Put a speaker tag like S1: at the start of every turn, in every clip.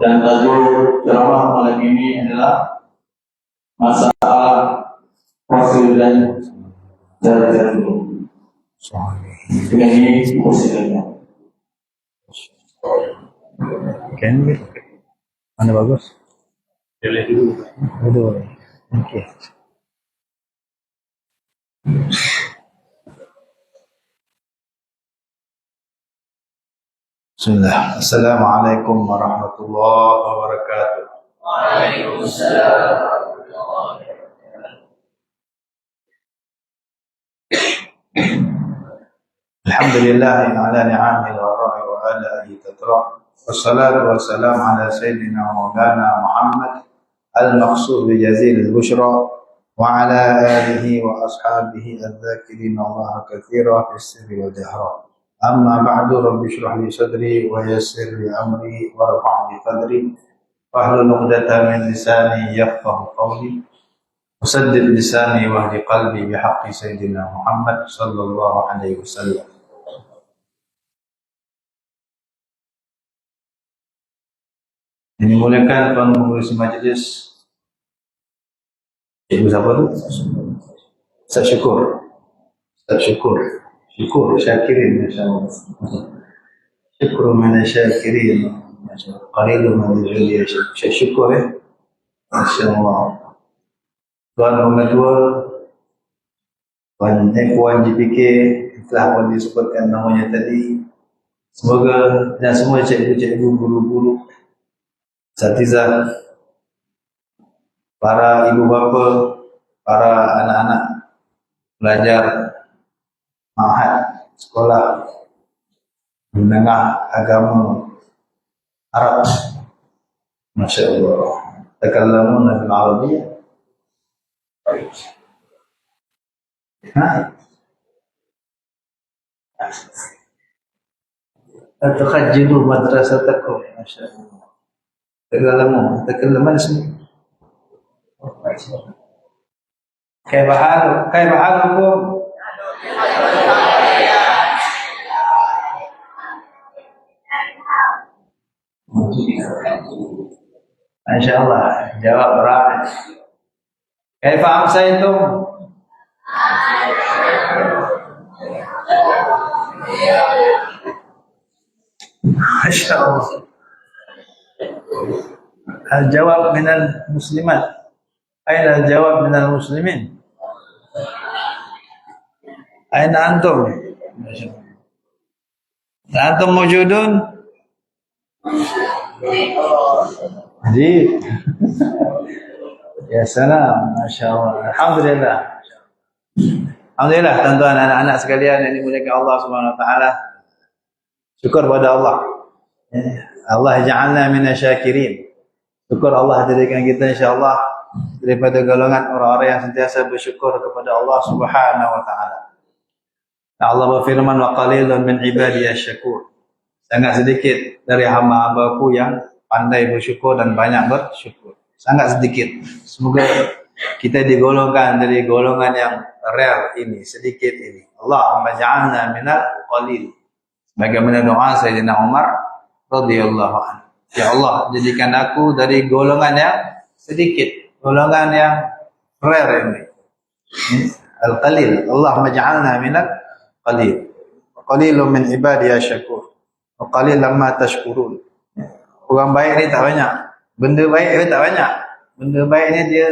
S1: Dan tajuk ceramah malam ini adalah masalah Rasul dan cara-cara dulu. Dengan ini musiknya.
S2: Kan mana bagus?
S1: Boleh dulu.
S2: Betul. Okey. Bismillah. Assalamualaikum warahmatullahi wabarakatuh.
S1: Waalaikumsalam.
S2: Alhamdulillah ala ni'amihi wa ra'i wa ala'ihi tatra. Wassalatu wassalamu ala sayyidina maulana Muhammad al-maqsud bi jazil al-bushra wa ala alihi wa ashabihi adh-dhakirin Allah katsira fi sirri wa jahra. Amma ba'du, rabbi shrah li sadri wa yassir li amri warfa' li qadri wahlul 'uqdatam min lisani yafqahu qawli wasaddid lisani wahdi qalbi bihaqqi sayyidina Muhammad sallallahu alaihi wasallam. Ini mulakan tuan pengurusi majlis. Ibu siapa tu? Ustaz Syukur. Ustaz Syukur. Syukur syakirin masyaallah. Syukur mana syakirin. Masyaallah. Qalilun min al-'uli syukur masyaallah. Tuan Rumah Tua, Tuan Puan JPK telah pun disebutkan namanya tadi. Semoga dan semua cikgu-cikgu, guru-guru, asatizah, para ibu bapa, para anak-anak belajar ma'had, sekolah menengah agama Arab. Masya Allah. Takallamuna bil Arabiyyah. Atakhajjilu madrasatakum. Masya Allah. Takallaman semua. Kaifa halukum? Masya Allah, jawab berat. Kaifa amsaytum? Masya Allah. Al-jawab minal muslimat. Aina al-jawab minal muslimin? Aina antum? Masya Allah. Antum mawjudun? Jadi ya salam, Masya Allah. Alhamdulillah. Alhamdulillah tuan-tuan anak-anak sekalian yang dimuliakan Allah Subhanahu wa taala. Syukur pada Allah. Allah ja'alna minasyakirin. Syukur Allah jadikan kita insya-Allah daripada golongan orang-orang yang sentiasa bersyukur kepada Allah Subhanahu wa taala. Allah berfirman wa qalilun min ibadiyasy syakur. Sangat sedikit dari hamba-hambaku yang pandai bersyukur dan banyak bersyukur. Sangat sedikit. Semoga kita digolongkan dari golongan yang rare ini, sedikit ini. Allahumma ja'alna minal qalil. Bagaimana doa Sayyidina Umar radhiyallahu anhu. Ya Allah, jadikan aku dari golongan yang sedikit, golongan yang rare ini. Al-qalil. Allahumma ja'alna minal qalil. Qalilun min ibadiyasy syakur. Wa qalilan ma tashkurun. Orang baik ni tak banyak. Benda baik dia tak banyak. Benda baik ni dia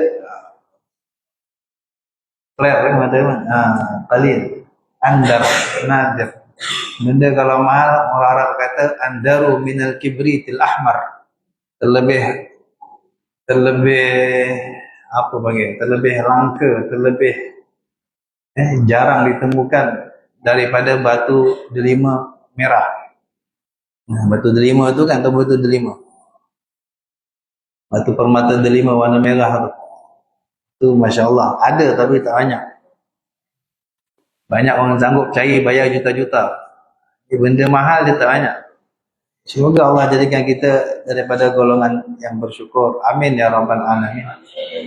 S2: rare kan teman-teman. Qalil. Andar, nadir. Benda kalau mahal, orang Arab kata andaru minal kibritil ahmar. Terlebih apa panggil? Terlebih langka, terlebih jarang ditemukan daripada batu delima merah. Batu delima tu kan, tahu batu delima? Batu permata delima warna merah tu. Tu Masya Allah. Ada tapi tak banyak. Banyak orang sanggup cari bayar juta-juta. Benda mahal dia tak banyak. Semoga Allah jadikan kita daripada golongan yang bersyukur. Amin ya rabbal alamin.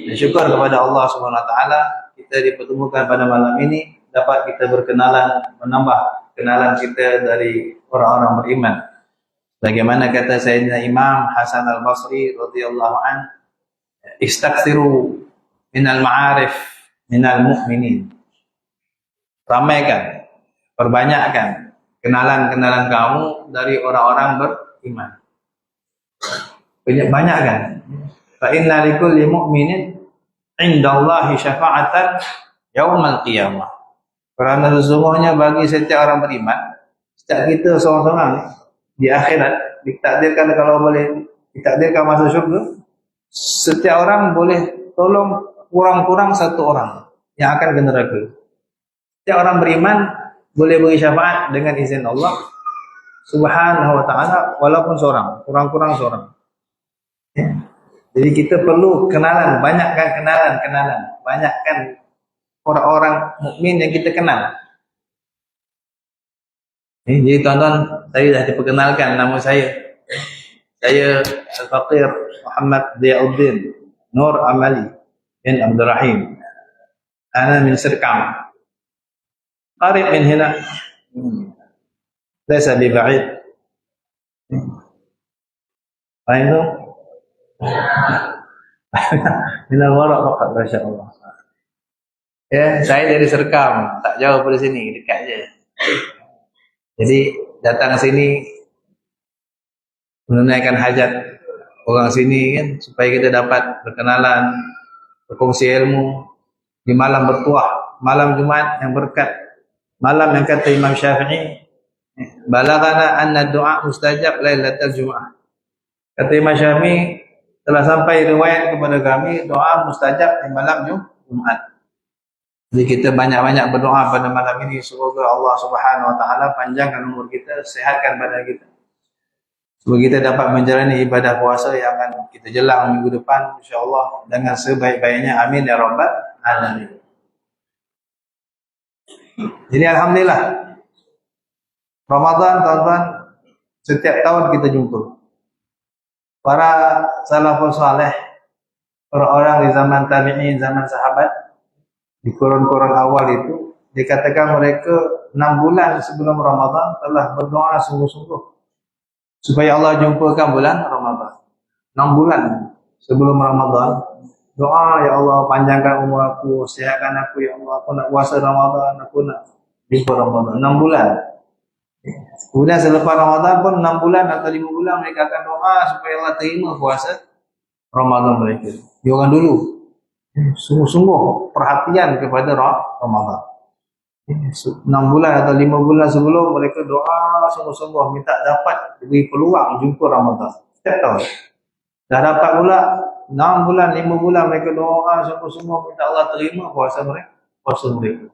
S2: Dan syukur kepada Allah Subhanahu wa taala kita dipertemukan pada malam ini dapat kita berkenalan, menambah kenalan kita dari orang-orang beriman. Bagaimana kata Sayyidina Imam Hasan al-Basri radhiyallahu an, istakthiru minal ma'arif minal mu'minin. Ramaikan, perbanyakkan kenalan-kenalan kamu dari orang-orang beriman. Banyakkan. Fa inna likulli mu'minin indallahi syafa'atan yaumal qiyamah. Kerana sesungguhnya bagi setiap orang beriman, setiap kita seorang-seorang di akhirat ditakdirkan, kalau boleh ditakdirkan masuk syurga, setiap orang boleh tolong kurang-kurang satu orang yang akan ke neraka. Setiap orang beriman boleh beri syafaat dengan izin Allah Subhanahu wa ta'ala, walaupun seorang, kurang-kurang seorang. Ya. Jadi kita perlu kenalan, banyakkan kenalan, banyakkan orang-orang mukmin yang kita kenal. Jadi tuan-tuan, saya dah diperkenalkan nama saya. Saya Al-Faqir Muhammad Diyauddin Nur Amali bin Abdul Rahim. Ana min Sirkam. Qarib min hina. Laysa bi ba'id. Ayo. Min al-waraq faqat, masya-Allah. Ya, saya dari Serkam, tak jauh dari sini, dekat je. Jadi datang sini menunaikan hajat orang sini kan, supaya kita dapat berkenalan, berkongsi ilmu di malam bertuah, malam Jumat yang berkat, malam yang kata Imam Syafi'i, balaghana anna du'a mustajab lailatul Jumat. Kata Imam Syafi'i, telah sampai riwayat kepada kami doa mustajab di malam Jumat. Jadi kita banyak-banyak berdoa pada malam ini, semoga Allah Subhanahu wa ta'ala panjangkan umur kita, sehatkan badan kita, semoga kita dapat menjalani ibadah puasa yang akan kita jelang minggu depan insya-Allah dengan sebaik-baiknya, amin ya rabbal alamin. Jadi alhamdulillah, Ramadan tuan-tuan setiap tahun kita jumpa. Para salafus saleh, orang-orang di zaman tabi'in, zaman sahabat, di kurun-kurun awal itu dikatakan mereka 6 bulan sebelum Ramadan telah berdoa sungguh-sungguh supaya Allah jumpakan bulan Ramadan. 6 bulan sebelum Ramadan doa, ya Allah panjangkan umur aku, sihatkan aku ya Allah, aku nak puasa Ramadan, aku nak jumpa Ramadan. 6 bulan. Kemudian selepas Ramadan pun 6 bulan atau 5 bulan mereka akan doa supaya Allah terima puasa Ramadan mereka. Dia orang dulu sungguh-sungguh perhatian kepada Ramadan. 6 bulan atau 5 bulan sebelum mereka doa sungguh-sungguh minta dapat beri peluang jumpa Ramadan. Setiap tahun. Dah dapat pula 6 bulan, 5 bulan mereka doa sungguh-sungguh minta Allah terima puasa mereka.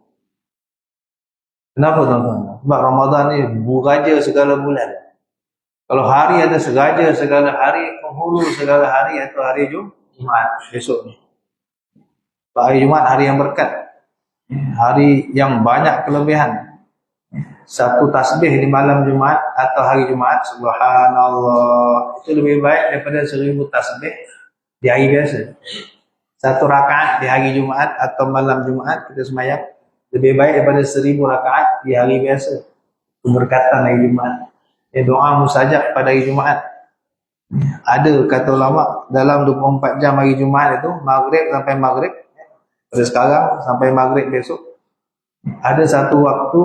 S2: Kenapa tuan-tuan? Sebab Ramadan ni buraja segala bulan. Kalau hari ada segaja segala hari, penghulu segala hari, atau hari Jumaat besok ni. Hari Jumaat hari yang berkat, hari yang banyak kelebihan. Satu tasbih di malam Jumaat atau hari Jumaat, subhanallah, itu lebih baik daripada 1000 tasbih di hari biasa. Satu rakaat di hari Jumaat atau malam Jumaat kita sembahyang lebih baik daripada 1000 rakaat di hari biasa. Keberkatan hari Jumaat. Doa mustajab pada hari Jumaat. Ada kata ulama dalam 24 jam hari Jumaat itu, maghrib sampai maghrib, pada sekarang sampai maghrib besok, ada satu waktu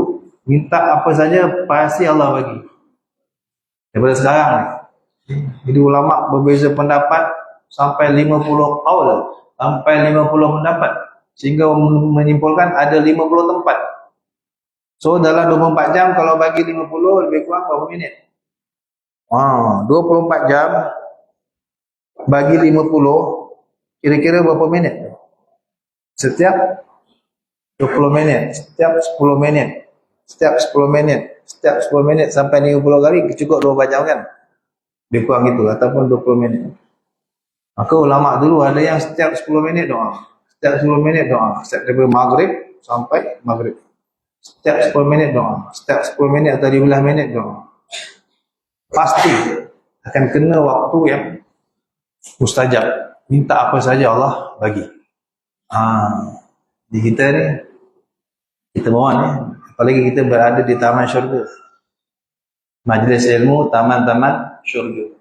S2: minta apa saja pasti Allah bagi. Daripada sekarang ni. Jadi ulama berbeza pendapat sampai 50 qaul, sampai 50 pendapat, sehingga menyimpulkan ada 50 tempat. So dalam 24 jam kalau bagi 50 lebih kurang berapa minit? 24 jam bagi 50 kira-kira berapa minit? Setiap 20 minit, setiap 10 minit, setiap 10 minit, setiap 10 menit sampai 50 kali cukup 24 jam kan? Lebih kurang gitu, ataupun 20 minit. Maka ulama dulu ada yang setiap 10 minit doa, setiap 10 minit doa, setiap dari maghrib sampai maghrib, setiap 10 minit doa, setiap 10 minit atau 15 minit doa. Pasti akan kena waktu yang mustajab, minta apa saja Allah bagi. Di kita ni, kita mohon ni, apalagi kita berada di taman syurga, majlis ilmu, taman-taman syurga.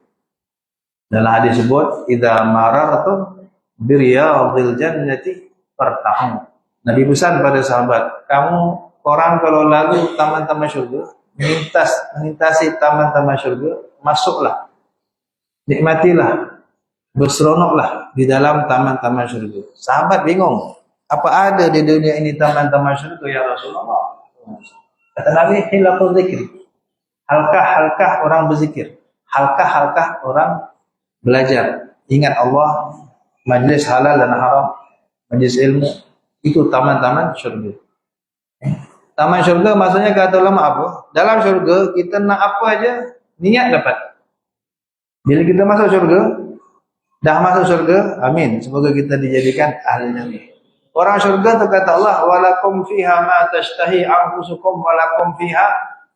S2: Dalam hadis sebut, idza marartum biriyadil jannati fartahu. Nabi pesan pada sahabat, kamu orang kalau lalu taman-taman syurga, melintasi taman-taman syurga, masuklah, nikmatilah, berseronoklah di dalam taman-taman syurga. Sahabat bingung, apa ada di dunia ini taman-taman syurga ya Rasulullah? Kata Nabi, hilaqul zikr, halkah-halkah orang berzikir, halkah-halkah orang belajar, ingat Allah, majlis halal dan haram, majlis ilmu, itu taman-taman syurga. Taman syurga maksudnya kata ulama apa? Dalam syurga kita nak apa aja, niat dapat. Bila kita masuk syurga, dah masuk syurga, amin, semoga kita dijadikan ahlinya. Orang syurga tu kata Allah, walakum fiha ma tashtahi anfusukum walakum fiha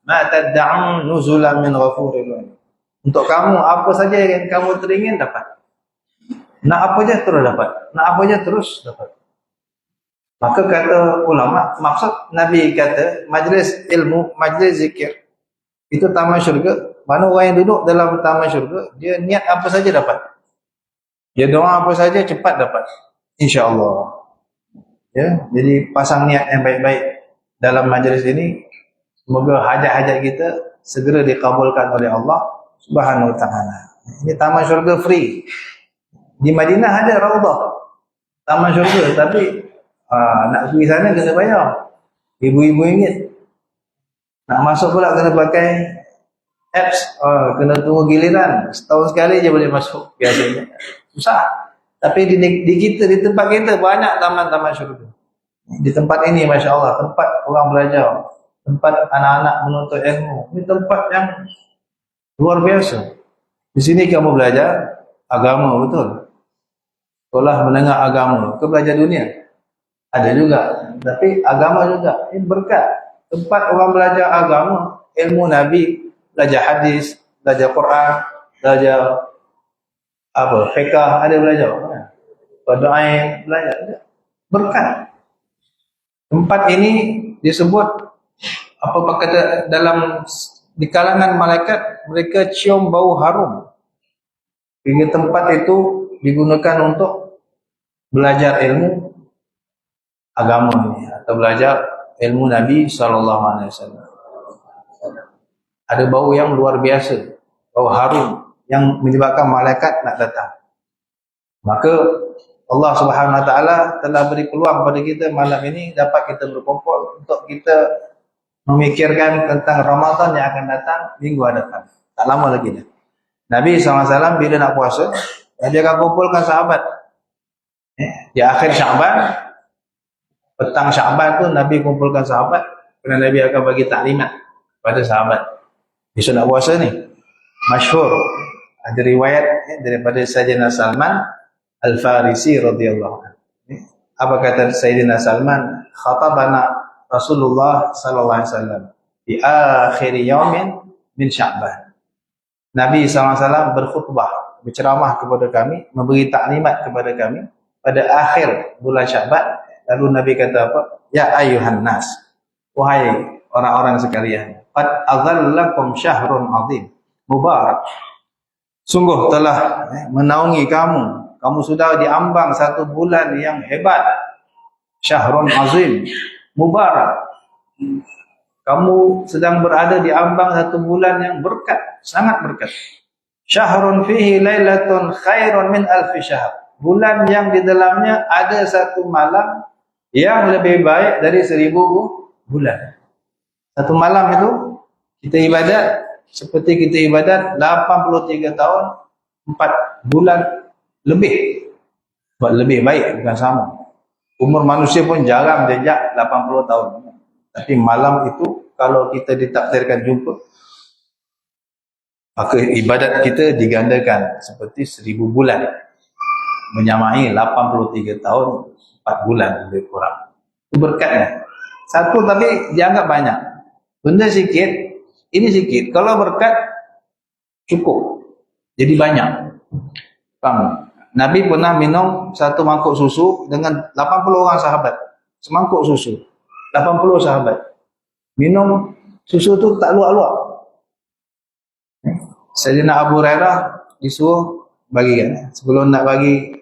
S2: ma tad'un nuzulan min ghafurir rahim. Untuk kamu apa saja yang kamu teringin dapat. Nak apa je terus dapat. Nak apa je terus dapat. Maka kata ulama, maksud Nabi kata majlis ilmu, majlis zikir itu taman syurga. Mana orang yang duduk dalam taman syurga, dia niat apa saja dapat. Dia doa apa saja cepat dapat. Insya-Allah. Ya, jadi pasang niat yang baik-baik dalam majlis ini, semoga hajat-hajat kita segera dikabulkan oleh Allah Subhanahu wa ta'ala. Ini taman syurga free. Di Madinah ada Raudhah, taman syurga, tapi nak pergi sana kena bayar ribu-ribu ringgit. Nak masuk pula kena pakai apps, kena tunggu giliran. Setahun sekali je boleh masuk biasanya. Susah. Tapi di kita, di tempat kita banyak taman-taman syurga. Di tempat ini Masya Allah, tempat orang belajar, tempat anak-anak menuntut ilmu. Ini tempat yang luar biasa. Di sini kamu belajar agama, betul. Sekolah menengah agama, ke belajar dunia. Ada juga, tapi agama juga. Ini berkat. Tempat orang belajar agama, ilmu Nabi, belajar hadis, belajar Quran, belajar fiqh, ada belajar. Berdoa, belajar. Berkat. Tempat ini disebut apa kata dalam di kalangan malaikat, mereka cium bau harum. Ini tempat itu digunakan untuk belajar ilmu agama ini atau belajar ilmu Nabi SAW. Ada bau yang luar biasa, bau harum yang menyebabkan malaikat nak datang. Maka Allah Subhanahu wa ta'ala telah beri peluang kepada kita malam ini dapat kita berkumpul untuk kita memikirkan tentang Ramadan yang akan datang minggu hadapan. Tak lama lagi dah. Nabi SAW bila nak puasa, dia akan kumpulkan sahabat. Di akhir Syaban, petang Syaban tu Nabi kumpulkan sahabat, kerana Nabi akan bagi taklimat pada sahabat. Besok nak puasa ni, masyhur. Ada riwayat daripada Sayyidina Salman Al-Farisi radhiyallahu anhu. Apa kata Sayyidina Salman? Khatabana Rasulullah sallallahu alaihi wasallam di akhir yaumin min Sya'ban. Nabi SAW berkhutbah, berceramah kepada kami, memberi taklimat kepada kami pada akhir bulan Sya'ban. Lalu Nabi kata apa? Ya ayuhan nas, wahai orang-orang sekalian, qad adhallakum syahrun azim mubarak. Sungguh telah menaungi kamu, kamu sudah diambang satu bulan yang hebat. Syahrun azim mubarak. Kamu sedang berada di ambang satu bulan yang berkat, sangat berkat. Syahrun fihi lailatun khairun min alfi syahr. Bulan yang di dalamnya ada satu malam yang lebih baik dari 1000 bulan. Satu malam itu kita ibadat seperti kita ibadat 83 tahun 4 bulan lebih. Lebih baik, bukan sama. Umur manusia pun jarang jejak 80 tahun. Tapi malam itu kalau kita ditakdirkan jumpa, maka ibadat kita digandakan seperti 1000 bulan. Menyamai 83 tahun 4 bulan lebih kurang. Itu berkatnya. Satu tapi dianggap banyak. Benda sikit, ini sikit. Kalau berkat cukup. Jadi banyak. Faham? Nabi pernah minum satu mangkuk susu dengan 80 orang sahabat. Semangkuk susu. 80 sahabat. Minum susu tu tak luak-luak. Sayyidina Abu Hurairah disuruh bagikan. Sebelum nak bagi,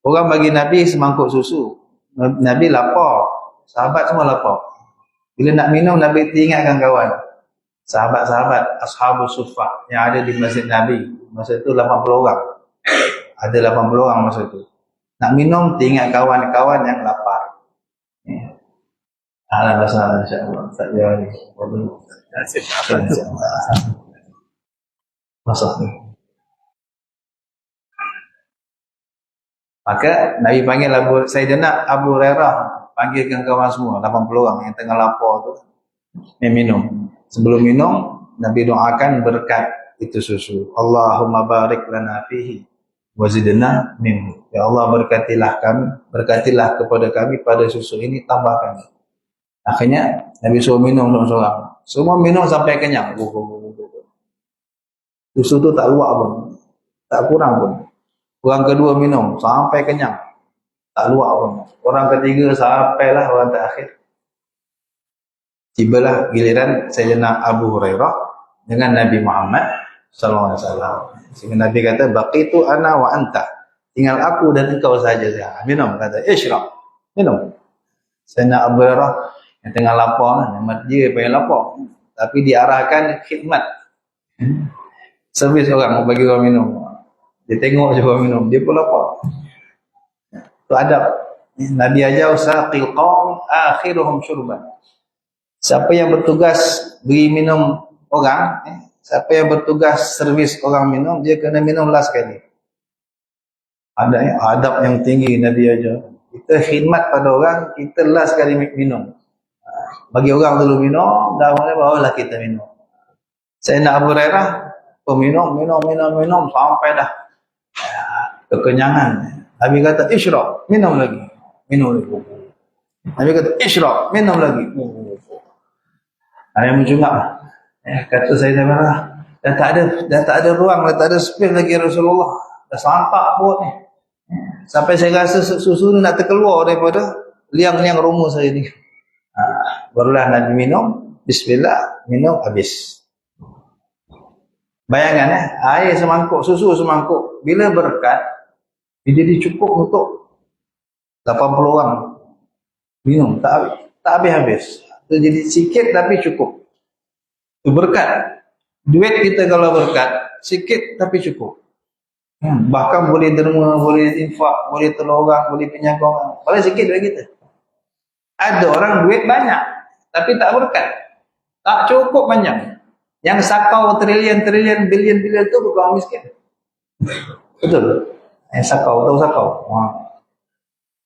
S2: orang bagi Nabi semangkuk susu. Nabi lapar. Sahabat semua lapar. Bila nak minum, Nabi ingatkan kawan. Sahabat-sahabat Ashabul Suffah yang ada di masjid Nabi. Masa itu 80 orang. Ada 80 orang masa itu. Nak minum, ingat kawan-kawan yang lapar. Alah masalah insya-Allah. Tak jauh ni. Masak ni. Maka Nabi panggil Sayyidina Abu Hurairah, panggilkan kawan semua 80 orang yang tengah lapar tu minum. Sebelum minum, Nabi doakan berkat itu susu. Allahumma barik lana fihi wa zidna minhu. Ya Allah, berkatilah kami, berkatilah kepada kami pada susu ini, tambahkan. Akhirnya Nabi suruh minum seorang-seorang. Semua minum sampai kenyang. Susu tu tak luak pun, tak kurang pun. Orang kedua minum sampai kenyang, tak luak pun. Orang ketiga sampailah orang terakhir. Tibalah giliran Sayyidina Abu Hurairah dengan Nabi Muhammad sallallahu alaihi wasallam. Sehingga Nabi kata, baqitu ana wa anta. Tinggal aku dan engkau saja. Minum, kata, isyrab. Minum. Sayyidina Abu Hurairah yang tengah lapar, dia pengen lapar, tapi diarahkan khidmat. Servis orang bagi orang minum. Dia tengok je orang minum, dia pun lapar. Itu adab. Nabi ajar saqil qaum akhiruhum syurban. Siapa yang bertugas beri minum orang, siapa yang bertugas servis orang minum, dia kena minum last sekali. Ada adab yang tinggi Nabi ajar. Kita khidmat pada orang, kita last sekali minum. Bagi orang dulu minum, dah barulah kita minum. Sayyidina Abu Hurairah minum sampai dah kekenyangan. Nabi kata isyrab, minum lagi. Nabi kata isyrab, minum lagi. Ada mencungak. Kata Sayyidina Abu Hurairah, dah tak ada ruang, dah tak ada space lagi Rasulullah. Dah santak pun ni. Sampai saya rasa susu ni nak terkeluar daripada liang-liang rumus saya ni. Barulah Nabi minum, bismillah, minum habis. Bayangkan air semangkuk, susu semangkuk, bila berkat, dia jadi cukup untuk 80 orang minum, tak habis-habis. Itu jadi sikit tapi cukup. Itu berkat. Duit kita kalau berkat, sikit tapi cukup. Bahkan boleh derma, boleh infak, boleh tolong orang, boleh penjaga orang. Paling sikit duit kita. Ada orang duit banyak, tapi tak berkat. Tak cukup banyak. Yang sakau triliun, bilion tu bukan orang miskin. Betul? Yang sakau, tahu sakau?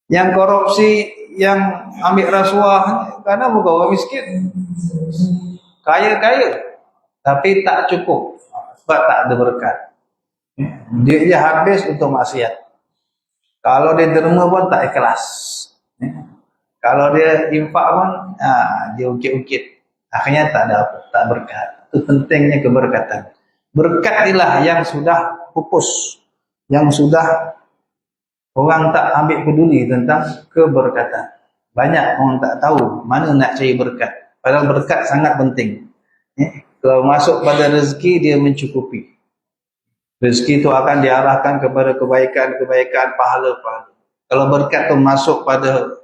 S2: Yang korupsi, yang ambil rasuah, karena bukan orang miskin. Kaya-kaya, tapi tak cukup. Sebab tak ada berkat. Dia habis untuk maksiat. Kalau dia derma pun tak ikhlas. Kalau dia infak pun, dia ukit-ukit. Akhirnya tak ada apa, tak berkat. Itu pentingnya keberkatan. Berkat inilah yang sudah pupus, yang sudah orang tak ambil peduli tentang keberkatan. Banyak orang tak tahu mana nak cari berkat. Padahal berkat sangat penting. Kalau masuk pada rezeki, dia mencukupi. Rezeki itu akan diarahkan kepada kebaikan-kebaikan, pahala-pahala. Kalau berkat itu masuk pada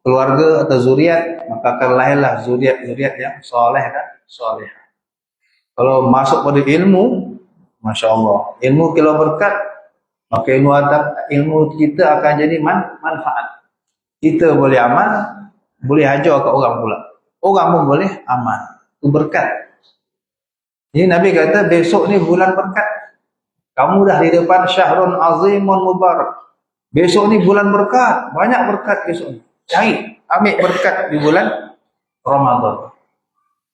S2: keluarga atau zuriat, maka akan lahirlah zuriat-zuriat yang soleh dan solehah. Kalau masuk pada ilmu, Masya Allah, ilmu kalau berkat, maka ilmu kita akan jadi manfaat. Kita boleh amal, boleh ajar ke orang pula. Orang pun boleh amal. Itu berkat. Ini Nabi kata besok ni bulan berkat. Kamu dah di depan syahrun azimun mubarak. Besok ni bulan berkat, banyak berkat besok ni. Cari, ambil berkat di bulan Ramadan.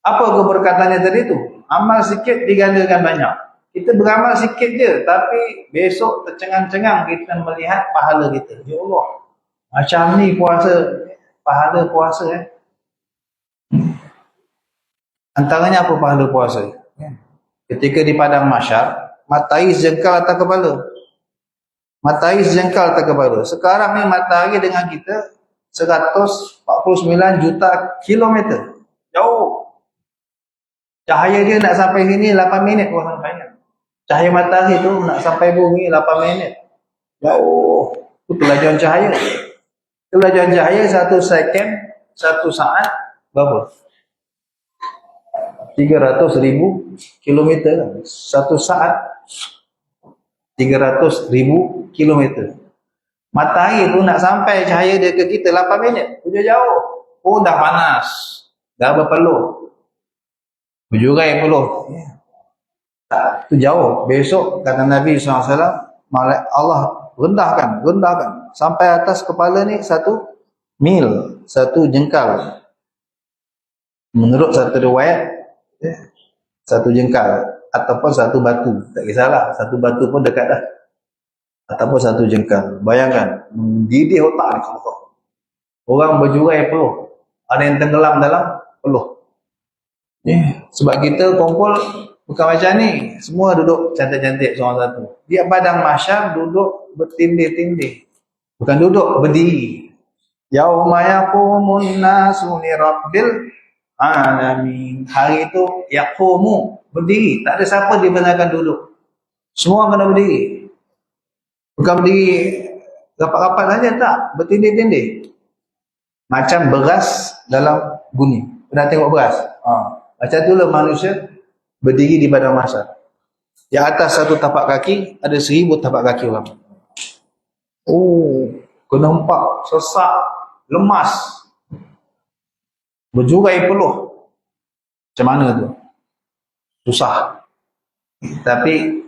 S2: Apa keberkatannya tadi tu? Amal sikit digandakan banyak. Kita beramal sikit je, tapi besok tercengang-cengang kita melihat pahala kita. Ya Allah, macam ni puasa, pahala puasa. Antaranya apa pahala puasa? Ketika di padang mahsyar, matahari sejengkal atas kepala. Matahari sejengkal atas kepala. Sekarang ni matahari dengan kita 149 juta kilometer. Jauh. Cahaya dia nak sampai sini 8 minit pun sampai. Cahaya matahari tu nak sampai bumi 8 minit. Jauh. Itu kelajuan cahaya. Kelajuan cahaya 1 second, 1 saat berapa? 300,000 kilometer. 1 saat 300,000 kilometer. Matahari tu nak sampai cahaya dia ke kita 8 minit. Udah jauh. Oh dah panas. Dah berpeluh. Berjurai peluh. Itu jauh. Besok kata Nabi SAW, Allah rendahkan sampai atas kepala ni 1 mil, 1 jengkal. Menurut satu riwayat 1 jengkal ataupun 1 batu, tak kisahlah, 1 batu pun dekat dah, ataupun 1 jengkal. Bayangkan, mendidih otak ni. Orang berjurai peluh, ada yang tenggelam dalam peluh. Sebab kita kumpul bukan macam ni, semua duduk cantik-cantik seorang satu. Dia padang mahsyar duduk bertindih-tindih, bukan duduk, berdiri. Yauma yaqumun nasu li rabbil alamin. Hari itu yaqumu, berdiri, tak ada siapa dibenarkan duduk, semua kena berdiri. Bukan berdiri rapat-rapat saja, tak, bertindih-tindih. Macam beras dalam guni. Pernah tengok beras? Macam itulah manusia berdiri di padang mahsyar. Di atas 1 tapak kaki ada 1000 tapak kaki orang. Kena hempak, sesak, lemas, berjurai peluh. Macam mana tu? Susah. Tapi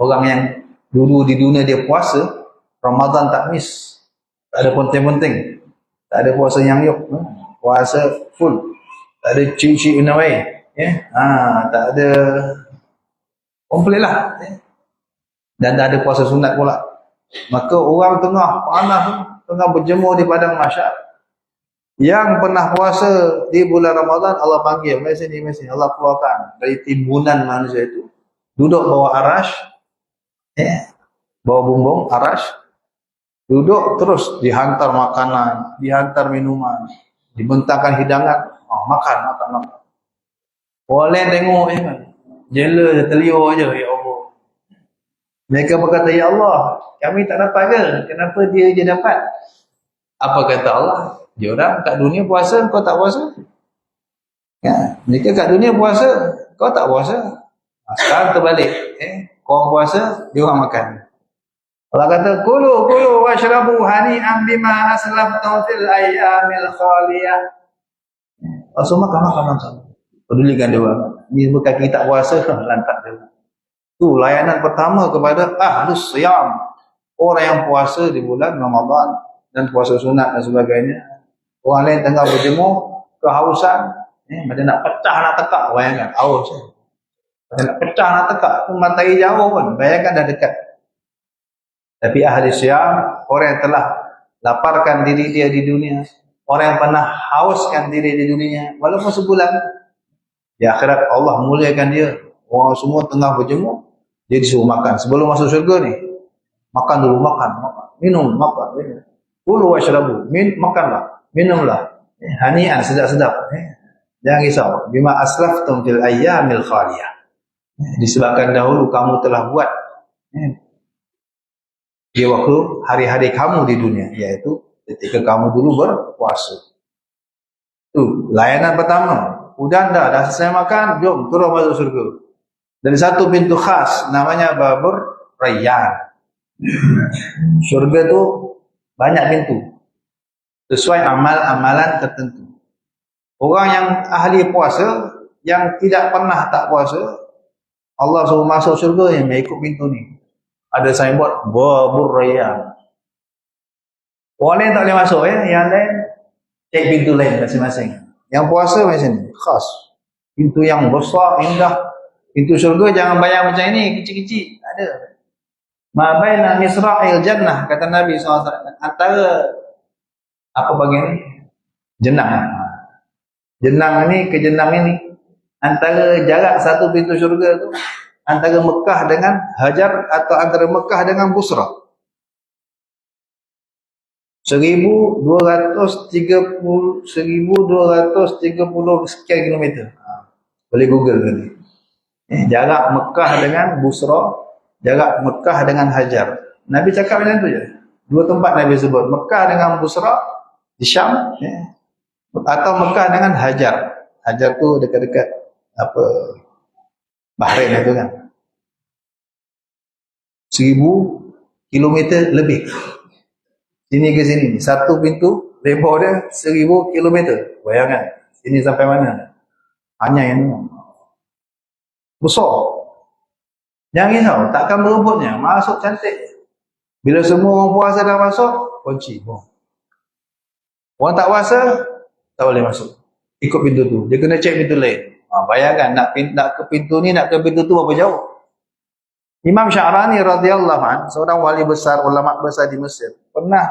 S2: orang yang dulu di dunia dia puasa, Ramadan tak miss. Tak ada penting-penting. Tak ada puasa yang yuk. Puasa full. Tak ada cuci unawai. Tak ada, komplit lah. Dan tak ada puasa sunat pula. Maka orang tengah panas, tengah berjemur di padang mahsyar. Yang pernah puasa di bulan Ramadan, Allah panggil, mari sini. Allah keluarkan dari timbunan manusia itu, duduk bawah arash, bawah bumbung arash, duduk terus dihantar makanan, dihantar minuman, dibentangkan hidangan, makan. Orang tengok jela terliur je, ya Allah. Mereka berkata, ya Allah, kami tak dapat ke? Kenapa dia je dapat? Apa kata Allah? Dia orang kat dunia puasa, kau tak puasa. Mereka kat dunia puasa, kau tak puasa. Sekarang terbalik. Kau puasa, dia orang makan. Allah kata, kulu washrabu hani'an bima aslaftum fil ayyamil khaliyah. So makan. Pedulikan dia orang. Ni bukan kita tak puasa, lantak dia. Itu layanan pertama kepada ahlus siyam. Orang yang puasa di bulan Ramadan dan puasa sunat dan sebagainya. Orang lain tengah berjemur, kehausan, macam nak pecah nak tekak, bayangkan, haus. Macam nak pecah nak tekak, matahari jauh pun, bayangkan dah dekat. Tapi ahli siyam, orang yang telah laparkan diri dia di dunia, orang yang pernah hauskan diri di dunia, walaupun sebulan, di akhirat Allah muliakan dia. Orang semua tengah berjemur, dia disuruh makan. Sebelum masuk syurga ni, makan dulu, makan. Minum. Kulu washrabu, makanlah, minumlah. Hani'an, sedap-sedap. Jangan risau. Bima aslaftum fil ayyamil khaliyah. Disebabkan dahulu kamu telah buat di waktu hari-hari kamu di dunia, yaitu ketika kamu dulu berpuasa. Itu layanan pertama. Udah dah selesai makan, jom terus masuk surga. Dari 1 pintu khas namanya Babur Rayyan. Surga tu banyak pintu sesuai amal-amalan tertentu. Orang yang ahli puasa, yang tidak pernah tak puasa, Allah suruh masuk surga yang ikut pintu ni. Ada signboard Babur Rayyan. Orang lain tak boleh masuk, yang lain cek pintu lain masing-masing. Yang puasa macam ni, khas. Pintu yang besar, indah. Pintu syurga jangan bayang macam ini, kecil-kecil. Ada. Ma baina misra'il jannah, kata Nabi SAW. Antara, apa bagian ni? Jenang. Jenang ni ke jenang ini. Antara jarak 1 pintu syurga tu, antara Mekah dengan Hajar, atau antara Mekah dengan Busra. 1230 sekian kilometer. Boleh Google tadi. Jarak Mekah dengan Busra, jarak Mekah dengan Hajar. Nabi cakap macam tu je. Dua tempat Nabi sebut, Mekah dengan Busra di Syam, atau Mekah dengan Hajar. Hajar tu dekat-dekat apa, Bahrain itu kan. 1000 kilometer lebih. Sini ke sini, satu pintu lebar dia 1000 kilometer. Bayangkan, sini sampai mana? Hanya yang besar. Jangan risau, takkan berebutnya. Masuk cantik. Bila semua orang puasa dah masuk, kunci. Orang tak puasa, tak boleh masuk. Ikut pintu tu. Dia kena cek pintu lain. Bayangkan, nak ke pintu ni, nak ke pintu tu berapa jauh. Imam Sya'rani radhiyallahu anhu, seorang wali besar, ulama besar di Mesir. Pernah,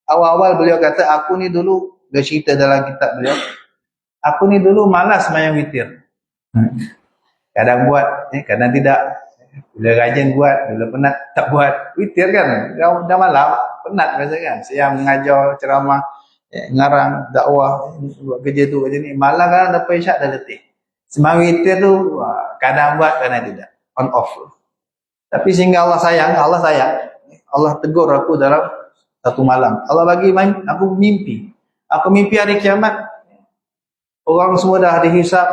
S2: awal-awal beliau kata, aku ni dulu, dia cerita dalam kitab beliau, aku ni dulu malas main witir. Kadang buat, kadang tidak. Bila rajin buat, bila penat tak buat. Witir kan, dah malam, penat rasa kan. Siang mengajar, ceramah, ngarang, dakwah, buat kerja tu, kerja ni. Malam kan lepas isyak dah letih. Semang witir tu, kadang buat, kadang tidak. On off. Tapi sehingga Allah sayang, Allah tegur aku dalam satu malam. Allah bagi aku mimpi. Aku mimpi hari kiamat. Orang semua dah dihisap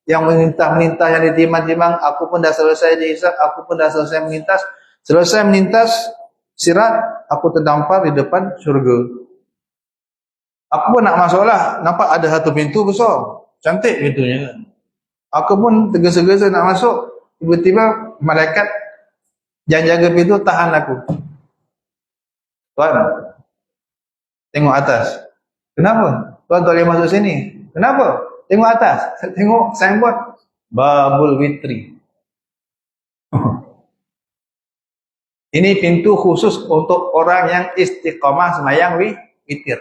S2: yang melintas, yang ditimbang-timbang, aku pun dah selesai dihisap, aku pun dah selesai melintas. Selesai melintas sirat, aku terdampar di depan syurga. Aku pun nak masuklah, nampak ada satu pintu besar, cantik pintunya. Aku pun tergesa-gesa nak masuk, tiba-tiba malaikat yang jaga pintu tahan aku. Tuan, tengok atas. Kenapa? Tuan tak boleh masuk sini. Kenapa? Tengok atas. Tengok signboard. Babul Witri. Ini pintu khusus untuk orang yang istiqamah semayang witir.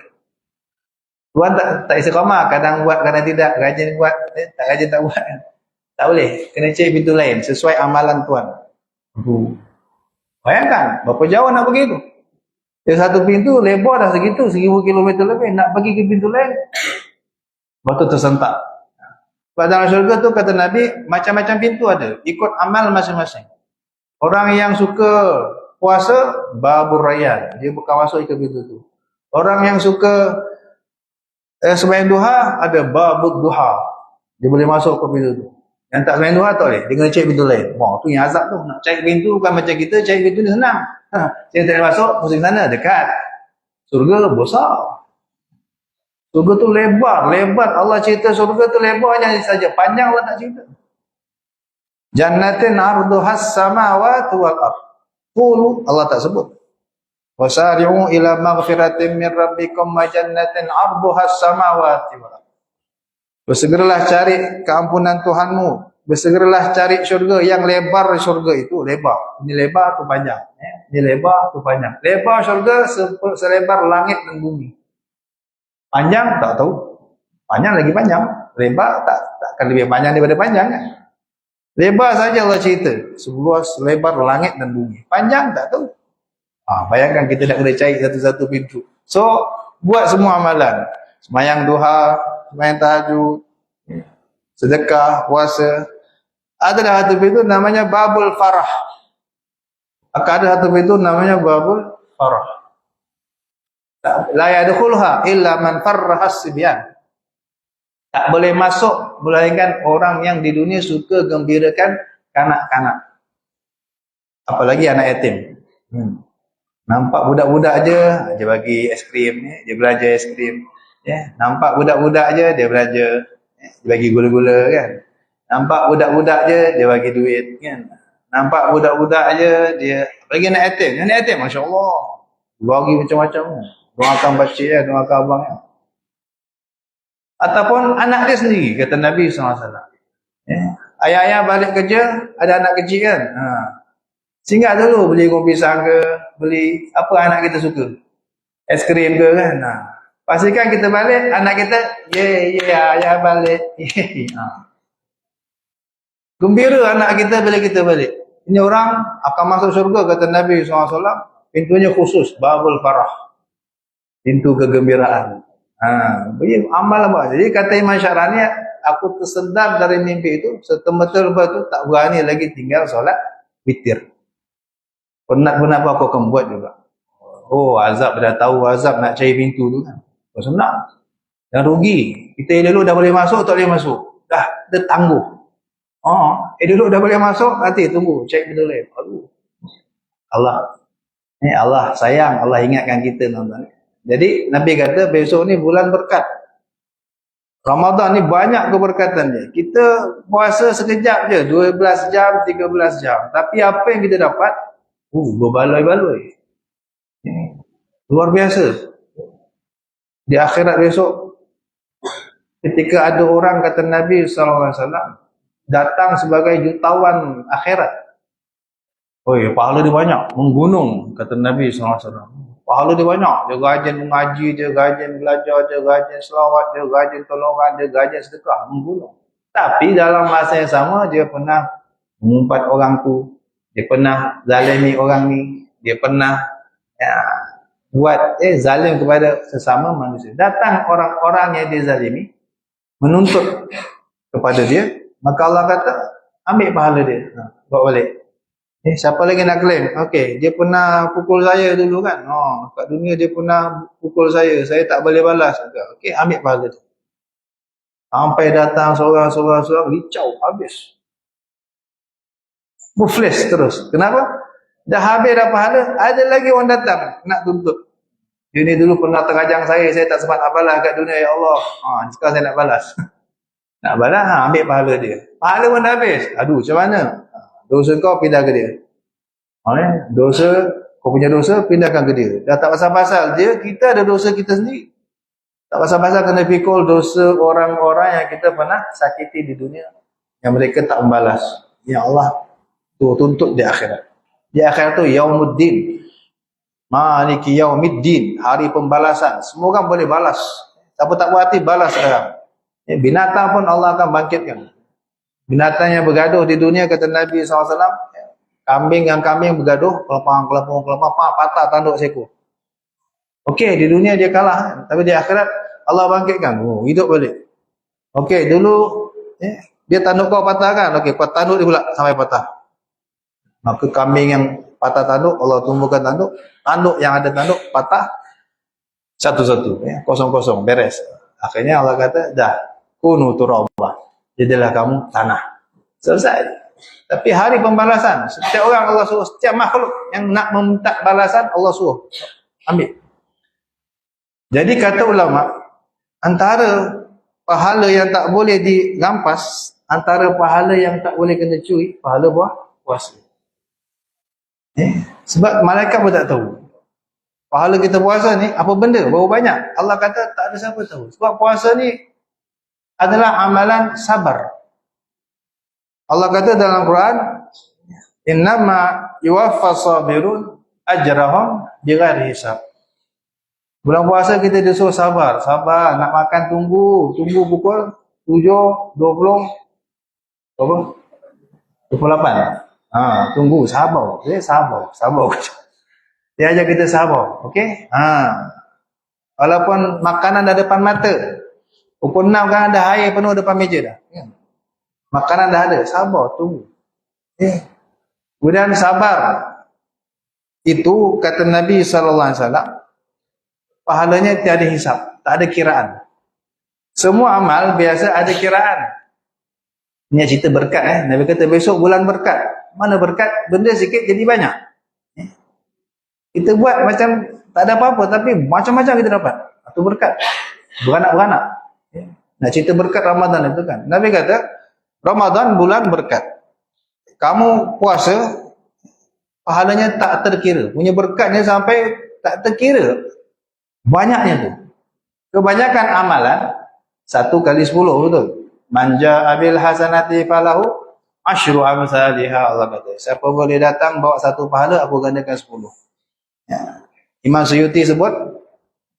S2: Tuan tak istiqamah. Kadang buat, kadang tidak. Rajin buat, tak rajin tak buat. Tak boleh. Kena cek pintu lain. Sesuai amalan tuan. Bayangkan. Berapa jauh nak pergi tu? Dia satu pintu lebar dah segitu. 1000 kilometer lebih. Nak pergi ke pintu lain. Batu tersentak. Pada dalam syurga tu kata Nabi, macam-macam pintu ada. Ikut amal masing-masing. Orang yang suka puasa, babur rayyan. Dia bukan masuk ke pintu tu. Orang yang suka sembahyang duha, ada babud duha. Dia boleh masuk ke pintu tu. Yang tak sembahyang duha tak boleh. Dia kena cek pintu lain. Wah, tu yang azab tu. Nak cek pintu bukan macam kita, cek pintu ni senang. Saya tak boleh masuk, pusing sana, dekat. Surga besar. Surga tu lebar. Allah cerita surga tu lebarnya saja. Panjang Allah tak cerita. Jannatin arduhas samawati wal ardh. Qulu, Allah tak sebut. Wasari'u ila maghfiratin min rabbikum wa jannatin arduhas samawati wal ardh. Bersegeralah cari keampunan Tuhanmu. Bersegeralah cari syurga yang lebar. Syurga itu lebar. Ini lebar tu panjang. Ini lebar tu panjang. Lebar syurga selebar langit dan bumi. Panjang tak tahu. Panjang lagi panjang. Lebar takkan lebih panjang daripada panjang kan. Lebar saja Allah cerita. Seluas lebar langit dan bumi. Panjang tak tahu. Bayangkan kita nak kena cari satu-satu pintu. So, buat semua amalan. Semayang duha, semayang tahajud, sedekah, puasa. Ada satu pintu namanya Babul Farah. Ada satu pintu namanya Babul Farah. La yadkhulha illa man farrahas sibyan. Tak boleh masuk melainkan orang yang di dunia suka gembirakan kanak-kanak. Apalagi anak yatim. Nampak budak-budak je, dia bagi es krim, dia belanja es krim. Nampak budak-budak je, dia belanja, dia bagi gula-gula kan. Nampak budak-budak je, dia bagi duit kan. Nampak budak-budak je, dia bagi anak yatim. Anak yatim, masya-Allah. Bagi macam-macam. Doakan pakcik doakan abang. Ataupun anak dia sendiri, kata Nabi SAW. Ayah-ayah balik kerja, ada anak kecil kan. Singgah dulu beli kopi pisang ke, beli apa anak kita suka. Es krim ke kan. Pastikan kita balik, anak kita, ayah balik. Gembira anak kita bila kita balik. Ini orang akan masuk syurga, kata Nabi SAW. Pintunya khusus, Babul Farah. Pintu kegembiraan. Amal apa? Jadi kata Imam Sya'rani, aku tersedar dari mimpi itu, serta-merta lepas tu tak berani lagi tinggal solat witir. Penat-penat apa aku akan buat juga. Oh, azab dah tahu azab nak cari pintu tu kan. Oh, senang. Dan rugi. Kita dulu dah boleh masuk, tak boleh masuk. Dah tertangguh. Dulu dah boleh masuk, nanti tunggu. Cek benda lain. Aduh. Allah. Allah sayang, Allah ingatkan kita. Nonton. Jadi, Nabi kata, besok ni bulan berkat. Ramadan ni banyak keberkatannya. Kita puasa sekejap je. 12 jam, 13 jam. Tapi apa yang kita dapat? Berbaloi-baloi. Luar biasa. Di akhirat besok, ketika ada orang kata Nabi SAW datang sebagai jutawan akhirat. Pahala dia banyak, menggunung kata Nabi SAW. Pahala dia banyak, dia rajin mengaji, dia rajin belajar, dia rajin selawat, dia rajin tolongan, dia rajin sedekah, menggunung. Tapi dalam masa yang sama dia pernah mengumpat orang tu, dia pernah zalimi orang ni, dia pernah buat zalim kepada sesama manusia. Datang orang-orang yang dia zalimi menuntut kepada dia, maka Allah kata ambil pahala dia, bawa balik. Siapa lagi nak claim? Okey, dia pernah pukul saya dulu kan. Kat dunia dia pernah pukul saya tak boleh balas. Okey, ambil pahala dia. Sampai datang seorang-seorang ricau habis. Muflis terus. Kenapa? Dah habis dah pahala, ada lagi orang datang nak tuntut. Dia ni dulu pernah terajang saya tak sempat nak balas kat dunia, ya Allah. Sekarang saya nak balas. Nak balas, ambil pahala dia. Pahala pun dah habis. Aduh, macam mana? Dosa kau pindah ke dia. Kau punya dosa pindahkan ke dia. Dah tak pasal-pasal dia, kita ada dosa kita sendiri. Tak pasal-pasal kena pikul dosa orang-orang yang kita pernah sakiti di dunia, yang mereka tak membalas. Ya Allah, tu tuntut di akhirat. Di akhirat tu yaumuddin. Maliki yaumiddin, hari pembalasan. Semua orang boleh balas. Siapa tak berhati balas sekarang. Binatang pun Allah akan bangkitkan. Binatang yang bergaduh di dunia kata Nabi SAW, kambing yang kambing bergaduh, kelepang, patah tanduk seekor. Okey, di dunia dia kalah, tapi di akhirat Allah bangkitkan. Hidup balik. Okey, dulu dia tanduk kau patah kan? Okey, kau tanduk dia pula sampai patah. Maka kambing yang patah tanduk, Allah tumbuhkan tanduk. Tanduk yang ada tanduk patah satu-satu, kosong-kosong, beres. Akhirnya Allah kata, dah, kunu turabah, jadilah kamu tanah. Selesai. Tapi hari pembalasan, setiap orang Allah suruh, setiap makhluk yang nak meminta balasan, Allah suruh ambil. Jadi kata ulama, antara pahala yang tak boleh dirampas, antara pahala yang tak boleh kena curi, pahala puasa. Sebab malaikat pun tak tahu pahala kita puasa ni apa benda, berapa banyak. Allah kata tak ada siapa tahu. Sebab puasa ni adalah amalan sabar. Allah kata dalam Quran, innama yuwaffas sabirun ajrahum bighairi hisab. Bulan puasa kita disuruh sabar, nak makan tunggu pukul 7:20 berapa? 28. Tunggu, sabar. Sabar. Dia ajar kita sabar, okey? Walaupun makanan dah depan mata. Pukul 6 kan ada air penuh depan meja dah. Makanan dah ada, sabar, tunggu. Kemudian sabar. Itu kata Nabi SAW, pahalanya tiada hisab, tak ada kiraan. Semua amal biasa ada kiraan. Ini cerita berkat. Nabi kata besok bulan berkat. Mana berkat? Benda sikit jadi banyak. Kita buat macam tak ada apa-apa, tapi macam-macam kita dapat. Itu berkat. Beranak-beranak. Nak cerita berkat Ramadan itu kan. Nabi kata, Ramadan bulan berkat. Kamu puasa, pahalanya tak terkira. Punya berkatnya sampai tak terkira. Banyaknya tu. Kebanyakan amalan, 1 kali 10, betul. Manja abil hasanati falahu asyru amsalihha, Allah kata. Siapa boleh datang bawa 1 pahala, aku gandakan 10. Imam Suyuti sebut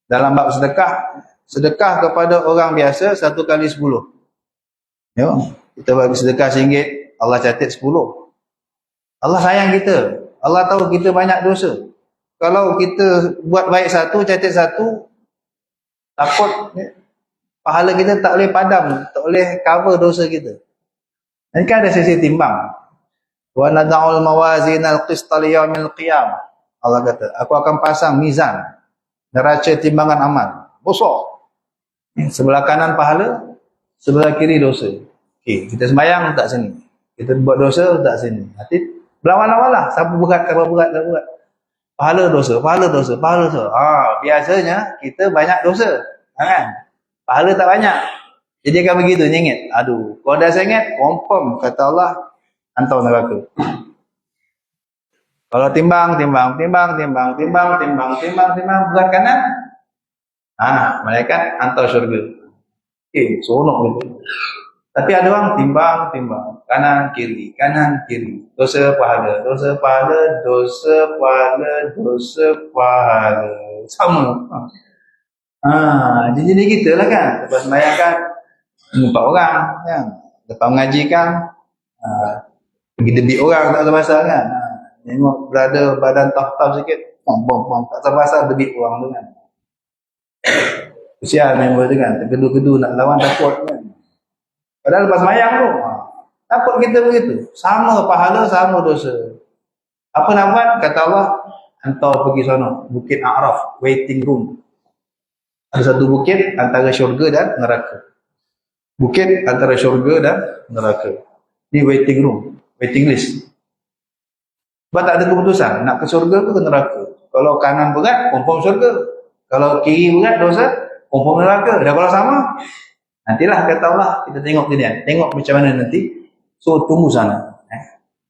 S2: dalam bab sedekah kepada orang biasa 1 kali 10. Kita bagi sedekah RM1, Allah catat 10. Allah sayang kita. Allah tahu kita banyak dosa. Kalau kita buat baik 1, catat 1, takut pahala kita tak boleh padam, tak boleh cover dosa kita. Ini kan ada sesi timbang. Wa nad'ul mawazinal qista liyaumil qiyamah. Allah kata, aku akan pasang mizan, neraca timbangan amal. Besar. Sebelah kanan pahala, sebelah kiri dosa. Okey, kita sembahyang letak sini. Kita buat dosa letak sini. Nanti berlawan-lawan lah. Siapa berat, siapa berat, siapa berat. Pahala dosa, pahala dosa, pahala dosa. Biasanya kita banyak dosa. Kan? Pahala tak banyak. Jadi akan begitu, nyengit. Aduh, kalau dah sengit, confirm kata Allah, hantar neraka. Kalau timbang, berat kanan, malaikat hantar syurga. Seronok gitu. Tapi ada orang timbang, kanan kiri, dosa pahala, sama. Jadi kita lah kan, lepas sembahyang kan, jumpa orang kan, lepas mengaji kan, pergi debit orang tak terpaksa kan, tengok berada badan taf-taf sikit, tak terpaksa debit orang tu kan. Kesian member tu kan, tergedu-gedu nak lawan takut kan. Padahal lepas sembahyang tu, takut kita begitu. Sama pahala, sama dosa. Apa nak buat? Kata Allah, hantar pergi sana, Bukit A'raf, waiting room. Ada satu bukit antara syurga dan neraka. Bukit antara syurga dan neraka. Ni waiting room, waiting list. Sebab tak ada keputusan, nak ke syurga ke neraka. Kalau kanan berat, confirm syurga. Kalau kiri berat, dosa, confirm neraka. Dah kalau sama, nantilah kata Allah, kita tengok kemudian. Tengok macam mana nanti. So, tunggu sana.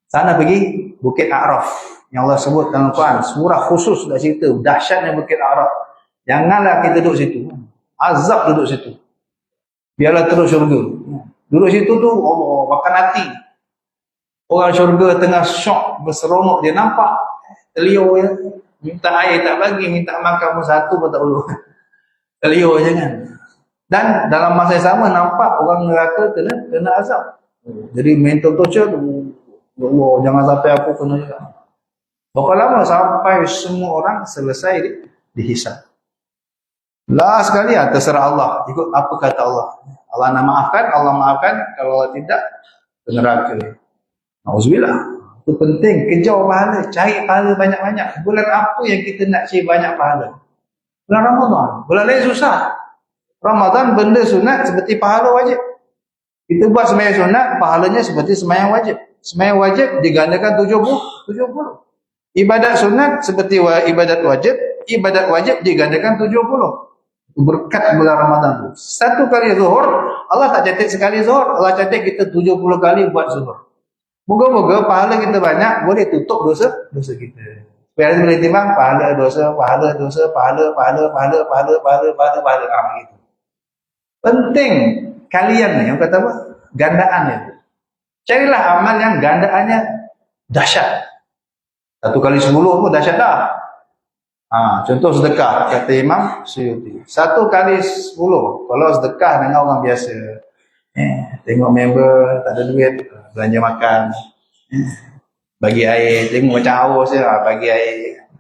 S2: Sana pergi Bukit A'raf. Yang Allah sebut dalam Quran. Surah khusus dah cerita. Dahsyatnya Bukit A'raf. Janganlah kita duduk situ. Azab duduk situ. Biarlah terus syurga. Duduk situ tu, Allah, makan hati. Orang syurga tengah syok, berseronok. Dia nampak. Terliur ya. Minta air tak bagi. Minta makan pun satu pun tak perlu. Terliur je kan. Dan dalam masa yang sama nampak orang neraka kena azab. Jadi mental torture tu, Allah, jangan sampai aku kena juga. Berapa lama sampai semua orang selesai dihisab? Last sekali terserah Allah, ikut apa kata Allah. Allah nak maafkan, Allah maafkan. Kalau Allah tidak, ke neraka. Nauzubillah. Itu penting, kejar pahala, cari pahala banyak-banyak. Bulan apa yang kita nak cari banyak pahala? Bulan Ramadan. Bulan lain susah. Ramadan benda sunat seperti pahala wajib. Kita buat sembahyang sunat, pahalanya seperti sembahyang wajib. Sembahyang wajib digandakan 70. Ibadat sunat seperti ibadat wajib digandakan 70. Berkat bulan Ramadan tu. Satu kali zuhur, Allah tak catat sekali zuhur, Allah catat kita 70 kali buat zuhur. Moga-moga pahala kita banyak, boleh tutup dosa kita. Biar boleh timbang pahala dosa, pahala gitu. Penting kalian ni, yang kata apa? Gandaan itu. Carilah amal yang gandaannya dahsyat. 1 kali 10 pun dahsyat dah. Contoh sedekah, kata Imam Suyuti. 1 kali 10. Kalau sedekah dengan orang biasa, tengok member tak ada duit, belanja makan, bagi air, tengok macam haus je, bagi air.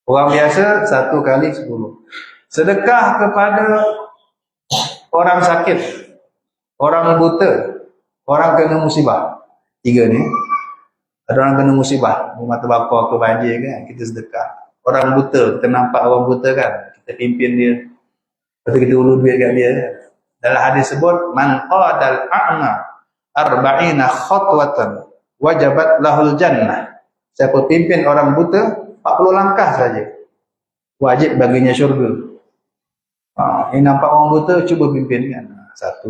S2: Orang biasa 1 kali 10. Sedekah kepada orang sakit, orang buta, orang kena musibah. 3 ni. Ada orang kena musibah, rumah terbakar ke banjir kan, kita sedekah. Orang buta, kita nampak orang buta kan, kita pimpin dia. Lepas tu kita ulu duit kat dia kan. Dalam hadis sebut, man qadal a'ma arba'ina khatwatan wajabat lahul jannah. Siapa pimpin orang buta 40 langkah saja, wajib baginya syurga. Ini nampak orang buta, cuba pimpin kan. 1,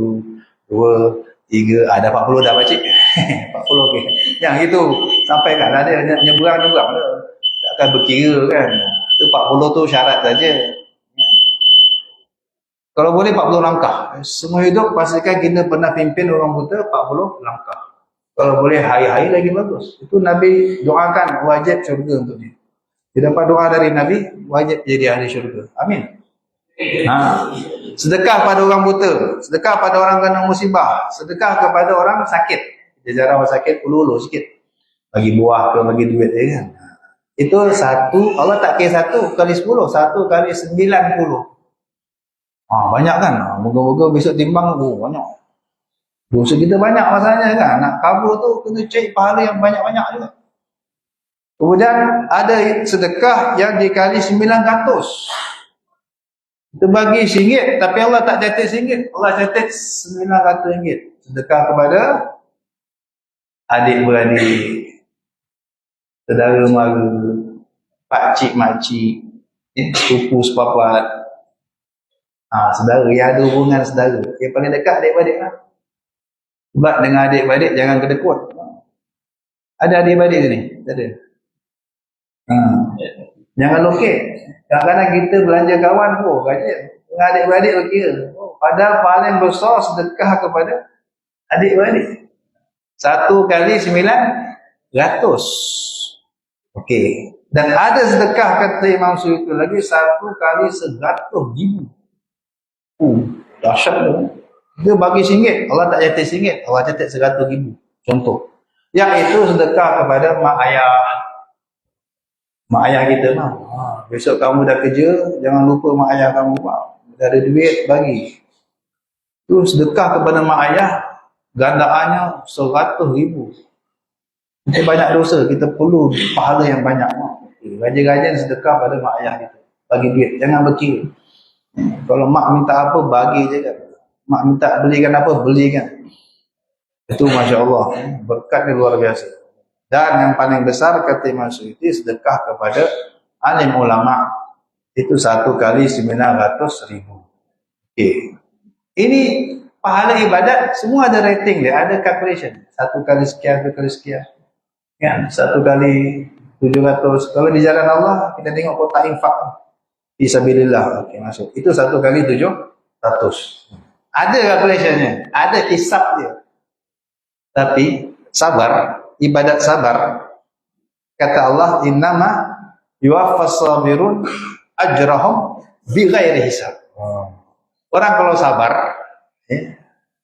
S2: 2, 3, ada 40 dah pakcik. 40 okey. Yang itu sampaikanlah dia nyebrang dia. Takkan berkira kan. Itu 40 tu syarat saja. Kalau boleh 40 langkah. Semua hidup pastikan kita pernah pimpin orang buta 40 langkah. Kalau boleh hari-hari lagi bagus. Itu Nabi doakan, wajib syurga untuk dia. Dia dapat doa dari Nabi, wajib jadi ahli syurga. Amin. Sedekah pada orang buta, sedekah pada orang kena musibah, sedekah kepada orang sakit. Dia jarang orang sakit, ulu-ulu sikit. Bagi buah ke, bagi duit dia kan. Itu 1, Allah tak kira 1 kali 10, 1 kali 90. Banyak kan? Moga-moga besok timbang, banyak. Dosa kita banyak masalahnya kan. Nak kabur tu kena cari pahala yang banyak-banyak juga. Kemudian ada sedekah yang dikali 900. Kita bagi RM1, tapi Allah tak catat RM1. Allah catat RM900. Sedekah kepada adik-beradik, saudara mara, pakcik makcik, sepupu sepapat, saudara yang ada hubungan saudara. Yang paling dekat adik-beradik lah. Sebab dengan adik-beradik jangan kedekut. Ada adik-beradik ni? Tak ada. Jangan lokek. Kadang-kadang kita belanja kawan pun rajin. Dengan adik-beradik berkira. Padahal paling besar sedekah kepada adik-beradik. 1 kali 900. Okey. Dan ada sedekah kata Imam Suyuti lagi 1 kali 100,000. Dahsyat tu. Dia bagi RM1, Allah tak catat RM1, Allah catat 100,000. Contoh. Yang itu sedekah kepada mak ayah. Mak ayah kita mah. Besok kamu dah kerja, jangan lupa mak ayah kamu. Dah ada duit, bagi. Itu sedekah kepada mak ayah, gandaannya 100,000. Kita banyak dosa, kita perlu pahala yang banyak. Rajin-rajin sedekah pada mak ayah kita. Bagi duit, jangan berkira. Kalau mak minta apa, bagi je kan. Mak minta belikan apa, belikan. Itu Masya Allah, berkat luar biasa. Dan yang paling besar kata Imam Suyuti, sedekah kepada alim ulama. Itu 1 kali 900,000. Okay. Ini pahala ibadat, semua ada rating dia, ada calculation. 1 kali sekian, 2 kali sekian. Kan? 1 kali 700. Kalau di jalan Allah, kita tengok kotak infak. Fisabilillah. Okay, masuk. Itu 1 kali 700. Ada calculationnya, ada hisab dia. Tapi sabar, ibadat sabar, kata Allah, innama yuwaffas sabirun ajrahum bighairi hisab. Orang kalau sabar,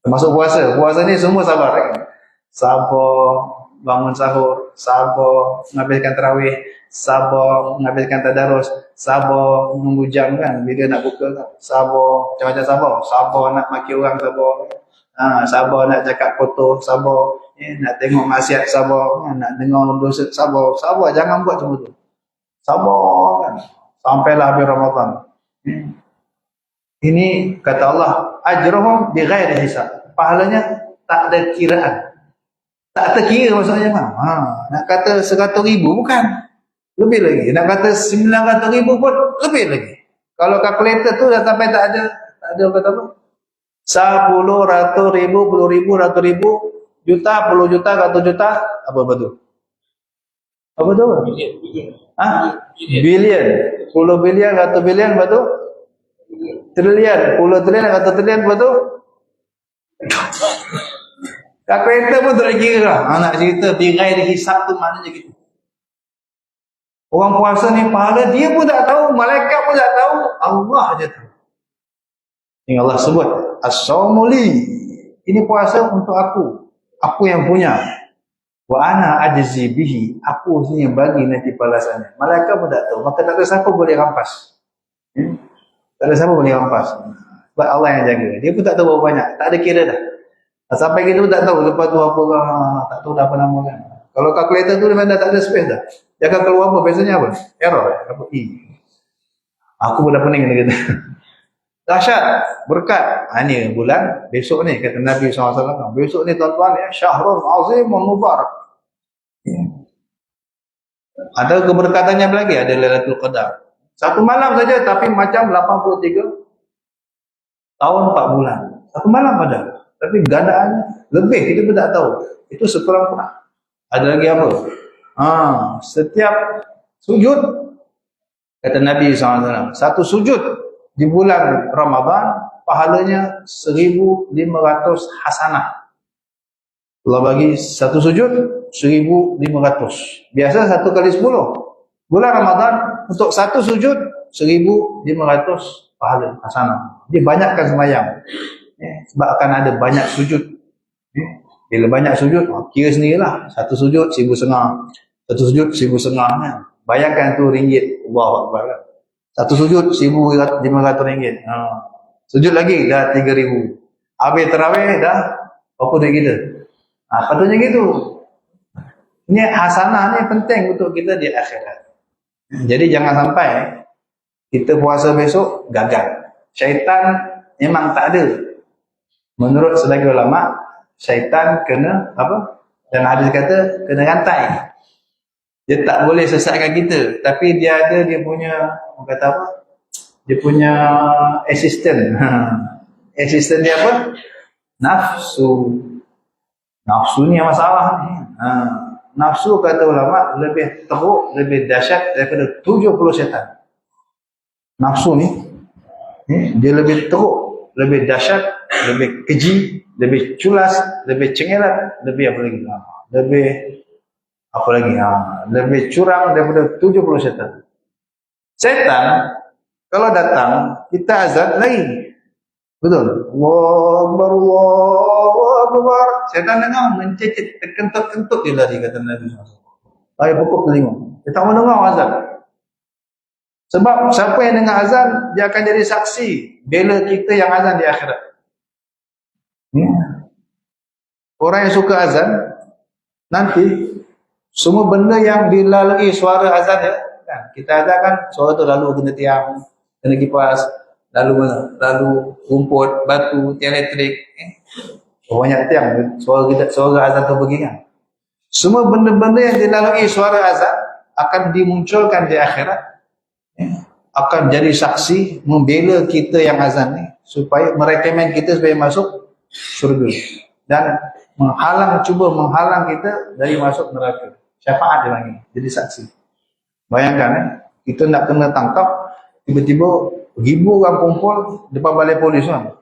S2: termasuk puasa ni semua sabar kan? Sabar bangun sahur, sabar menghabiskan tarawih, sabar menghabiskan tadarus, sabar menunggu jam kan bila nak buka kan? Sabar, macam-macam sabar nak maki orang, sabar nak cakap kotor, sabar nak tengok maksiat, sabar nak dengar dosa, sabar, jangan buat semua tu. Sabar kan sampailah habis Ramadan. Ini kata Allah, ajruhum bighairi hisab. Pahalanya tak ada kiraan. Tak terkira maksudnya mah. Nak kata 100,000 bukan. Lebih lagi. Nak kata 900,000 pun lebih lagi. Kalau kalkulator tu dah sampai tak ada kata apa? 10, 100,000, 10,000, 100,000, juta, 10 juta, 100 juta, apa tu? Apa tu? Bilion. 10 bilion, 100 bilion, apa tu? Trilion. 10 trilion, 100 trilion, apa tu? Kalkulator pun tak kira lah. Nak cerita tirai di hisab tu maknanya gitu. Orang puasa ni pahala dia pun tak tahu, malaikat pun tak tahu, Allah je tahu. Ini Allah sebut as-sawmu li. Ini puasa untuk aku yang punya. Wa ana ajzi bihi, aku sini yang bagi nanti balasannya. Malaikat pun tak tahu, maka tak ada siapa boleh rampas. Tak ada siapa boleh rampas. Sebab Allah yang jaga. Dia pun tak tahu berapa banyak, tak ada kira dah. Sampai kita pun tak tahu lepas tu apa orang, tak tahu dah apa nama kan. Kalau kalkulator tu memang dah tak ada space dah. Dia akan keluar apa? Biasanya apa? Error. Apa? Aku pun dah pening dia kata. Dahsyat, berkat. Ini bulan, besok ni kata Nabi SAW. Besok ni tuan-tuan ya, Syahrul Azimun Mubarak. Ada keberkatannya lagi, ada Lailatul Qadar. 1 malam saja tapi macam 83 tahun 4 bulan. 1 malam ada. Tapi gandaannya lebih, kita pun tak tahu. Itu sekurang-kurang. Ada lagi apa? Setiap sujud, kata Nabi SAW, 1 sujud di bulan Ramadan, pahalanya 1,500 hasanah. Allah bagi 1 sujud, 1,500. Biasa 1 kali 10. Bulan Ramadan, untuk 1 sujud, 1,500 pahala hasanah. Dia banyakkan sembahyang. Sebab akan ada banyak sujud. Bila banyak sujud, kira sendirilah. 1 sujud 1,500. 1 sujud 1,500 kan. Bayangkan tu ringgit. Allahu Akbar kan. 1 sujud 1,500 ringgit. Sujud lagi dah 3,000. Habis tarawih dah berapa duit kita? Patutnya gitu. Ini hasanah ni penting untuk kita di akhirat. Jadi jangan sampai kita puasa besok gagal. Syaitan memang tak ada. Menurut sebagian ulama, syaitan kena apa? Dan hadis kata kena rantai. Dia tak boleh sesatkan kita, tapi dia ada dia punya, orang kata apa? Dia punya assistant. Assistant dia apa? Nafsu. Nafsu ni yang masalah ni. Nafsu kata ulama lebih teruk, lebih dahsyat daripada 70 syaitan. Nafsu ni dia lebih teruk, lebih dahsyat, lebih keji, lebih culas, lebih cengelat, lebih apa lagi? Lebih curang daripada 70 syaitan. Syaitan kalau datang, kita azan lagi. Betul? Allahu Akbar, Allahu Akbar. Syaitan dengar, mencecet, terkentut-kentut dia lari, kata Nabi SAW. Ayo pukul telinga. Dia tak mau dengar azan. Sebab siapa yang dengar azan, dia akan jadi saksi bela kita yang azan di akhirat. Orang yang suka azan, nanti semua benda yang dilalui suara azan dia, kan? Kita azan kan, suara tu lalu kena tiang, kena kipas, lalu rumput, batu, tiang elektrik. Banyak tiang, suara azan tu pergi kan. Semua benda-benda yang dilalui suara azan akan dimunculkan di akhirat. Akan jadi saksi membela kita yang azan ni, supaya merekomen kita supaya masuk syurga, dan cuba menghalang kita dari masuk neraka. Syafaat dia panggil, jadi saksi. Bayangkan kita nak kena tangkap, tiba-tiba ribu orang kumpul depan balai polis kan.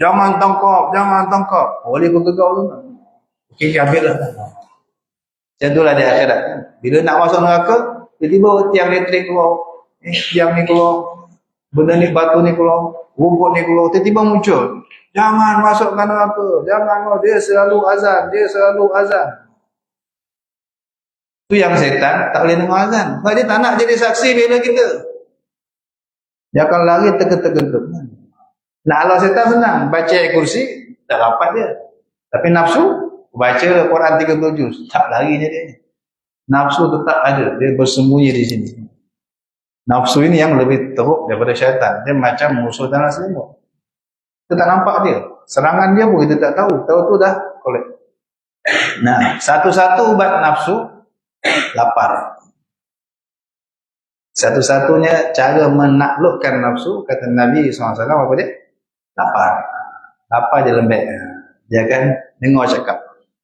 S2: Jangan tangkap. Boleh bergegar tu. Okey, habislah. Jadilah di akhirat. Bila nak masuk neraka, tiba-tiba tiang elektrik keluar, tiang ni keluar, benda ni, batu ni keluar, rumput ni keluar, tiba-tiba muncul. Jangan masukkan neraka, jangan, dia selalu azan. Itu yang setan tak boleh dengar azan. Sebab dia tak nak jadi saksi bela kita. Dia akan lari terkentut-kentut. Nak halau setan senang, baca ayat kursi, tak dapat dia. Tapi nafsu, baca Quran 30 juz, tak lari dia. Nafsu tetap ada, dia bersembunyi di sini. Nafsu ini yang lebih teruk daripada syaitan. Dia macam musuh dalam selimut. Kita tak nampak dia. Serangan dia pun kita tak tahu. Tahu tu dah kolek. Nah, satu-satu ubat nafsu, lapar. Satu-satunya cara menaklukkan nafsu, kata Nabi SAW, apa dia? Lapar. Lapar dia lembek. Dia akan dengar cakap.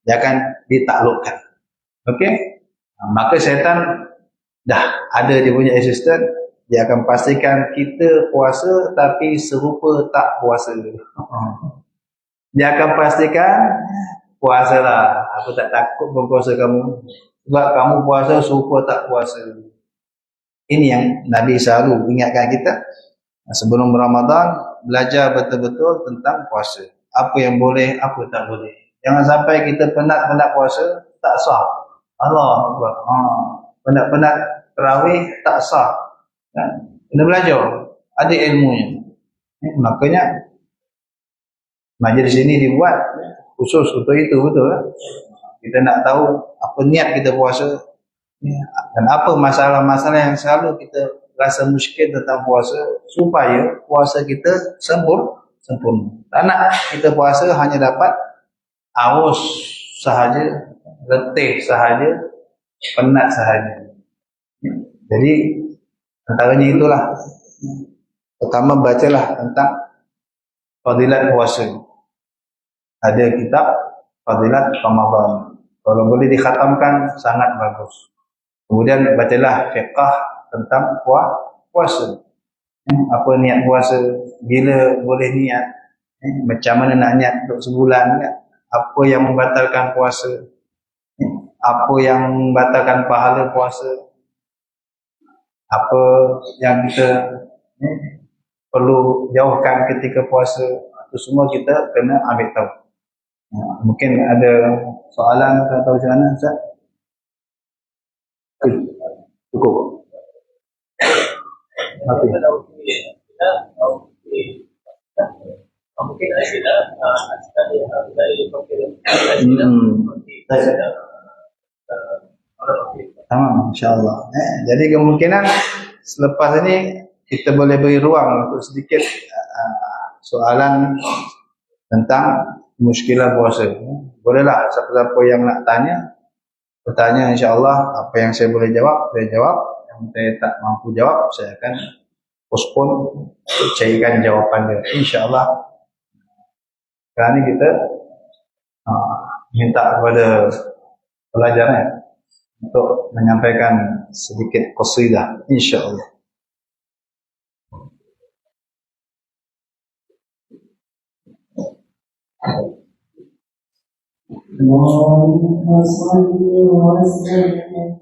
S2: Dia akan ditaklukkan. Okey? Maka syaitan dah ada dia punya assistant. Dia akan pastikan kita puasa tapi serupa tak puasa. Dia akan pastikan puasalah. Aku tak takut berpuasa kamu. Sebab kamu puasa serupa tak puasa. Ini yang Nabi selalu ingatkan kita. Sebelum Ramadan, belajar betul-betul tentang puasa. Apa yang boleh, apa tak boleh. Jangan sampai kita penat-penat puasa, tak sah. Allah Akbar. Penat-penat tarawih, tak sah. Kan? Kena belajar. Ada ilmunya. Makanya, majlis ini dibuat khusus untuk itu, betul kan? Kita nak tahu apa niat kita puasa. Dan apa masalah-masalah yang selalu kita rasa muskil tentang puasa, supaya puasa kita sempurna. Tak nak kita puasa hanya dapat haus sahaja, letih sahaja, penat sahaja. Jadi antaranya itulah. Pertama, bacalah tentang fadilat puasa. Ada kitab Fadilat Ramadan. Kalau boleh dikhatamkan, sangat bagus. Kemudian bacalah fiqh tentang puasa. Apa niat puasa, bila boleh niat, macam mana nak niat untuk sebulan, apa yang membatalkan puasa, apa yang membatalkan pahala puasa, apa yang kita perlu jauhkan ketika puasa. Itu semua kita kena ambil tahu. Mungkin ada soalan atau macam mana, Ustaz? Cukup. Okay. Tamam, insyaAllah. Jadi kemungkinan selepas ini kita boleh beri ruang untuk sedikit soalan tentang muskilah puasa. Bolehlah siapa-siapa yang nak tanya, bertanya, insyaAllah apa yang saya boleh jawab, saya jawab. Yang saya tak mampu jawab, saya akan postpone, carikan jawapan dia, insyaAllah. Sekarang ni kita minta kepada pelajar untuk menyampaikan sedikit qasidah, insyaAllah.
S3: Allahumma salli wa sallim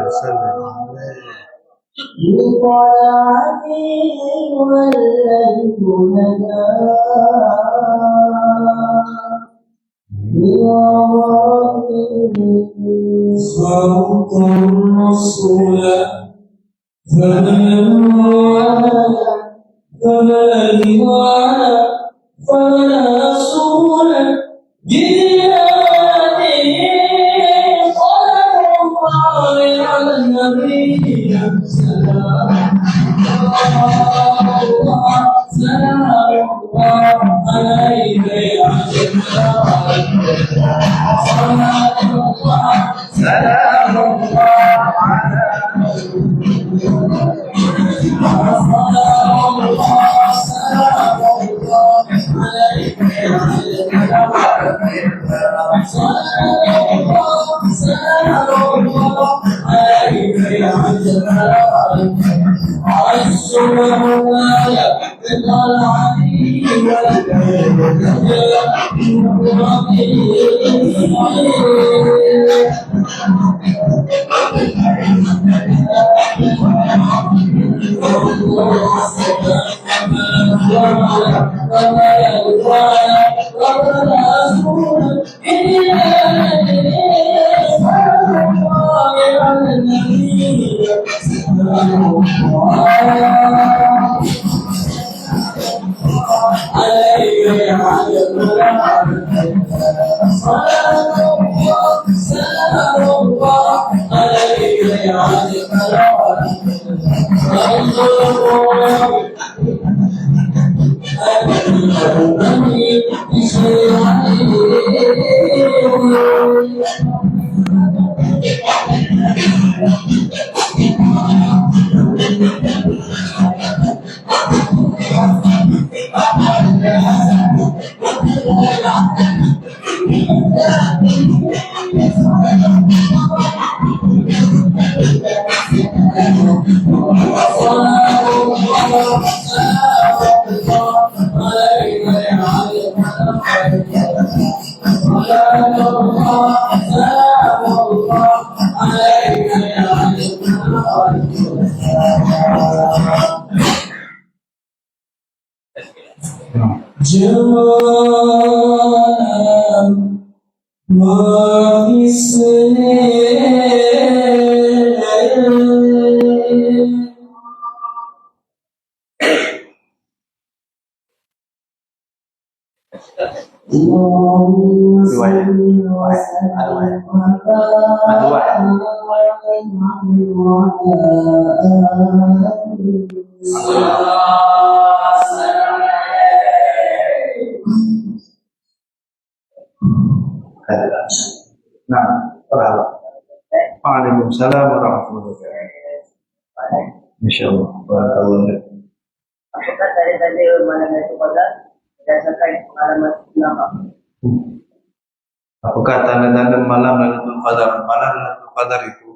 S2: وسلم.
S3: بطلعته والليل نجا صوت الرسول فلا رسول جدياته صلى الله على النبي سلام الله عليك يا جبرائيل سلام الله على
S2: Nah, marhaba. Waalaikumsalam warahmatullahi wabarakatuh. Insyaallah. Barakallahu.
S4: Apakah tadi malam itu pada berdasarkan pengalaman ulama?
S2: Apakah tanda-tanda malam Lailatul Qadar? Malam Lailatul Qadar itu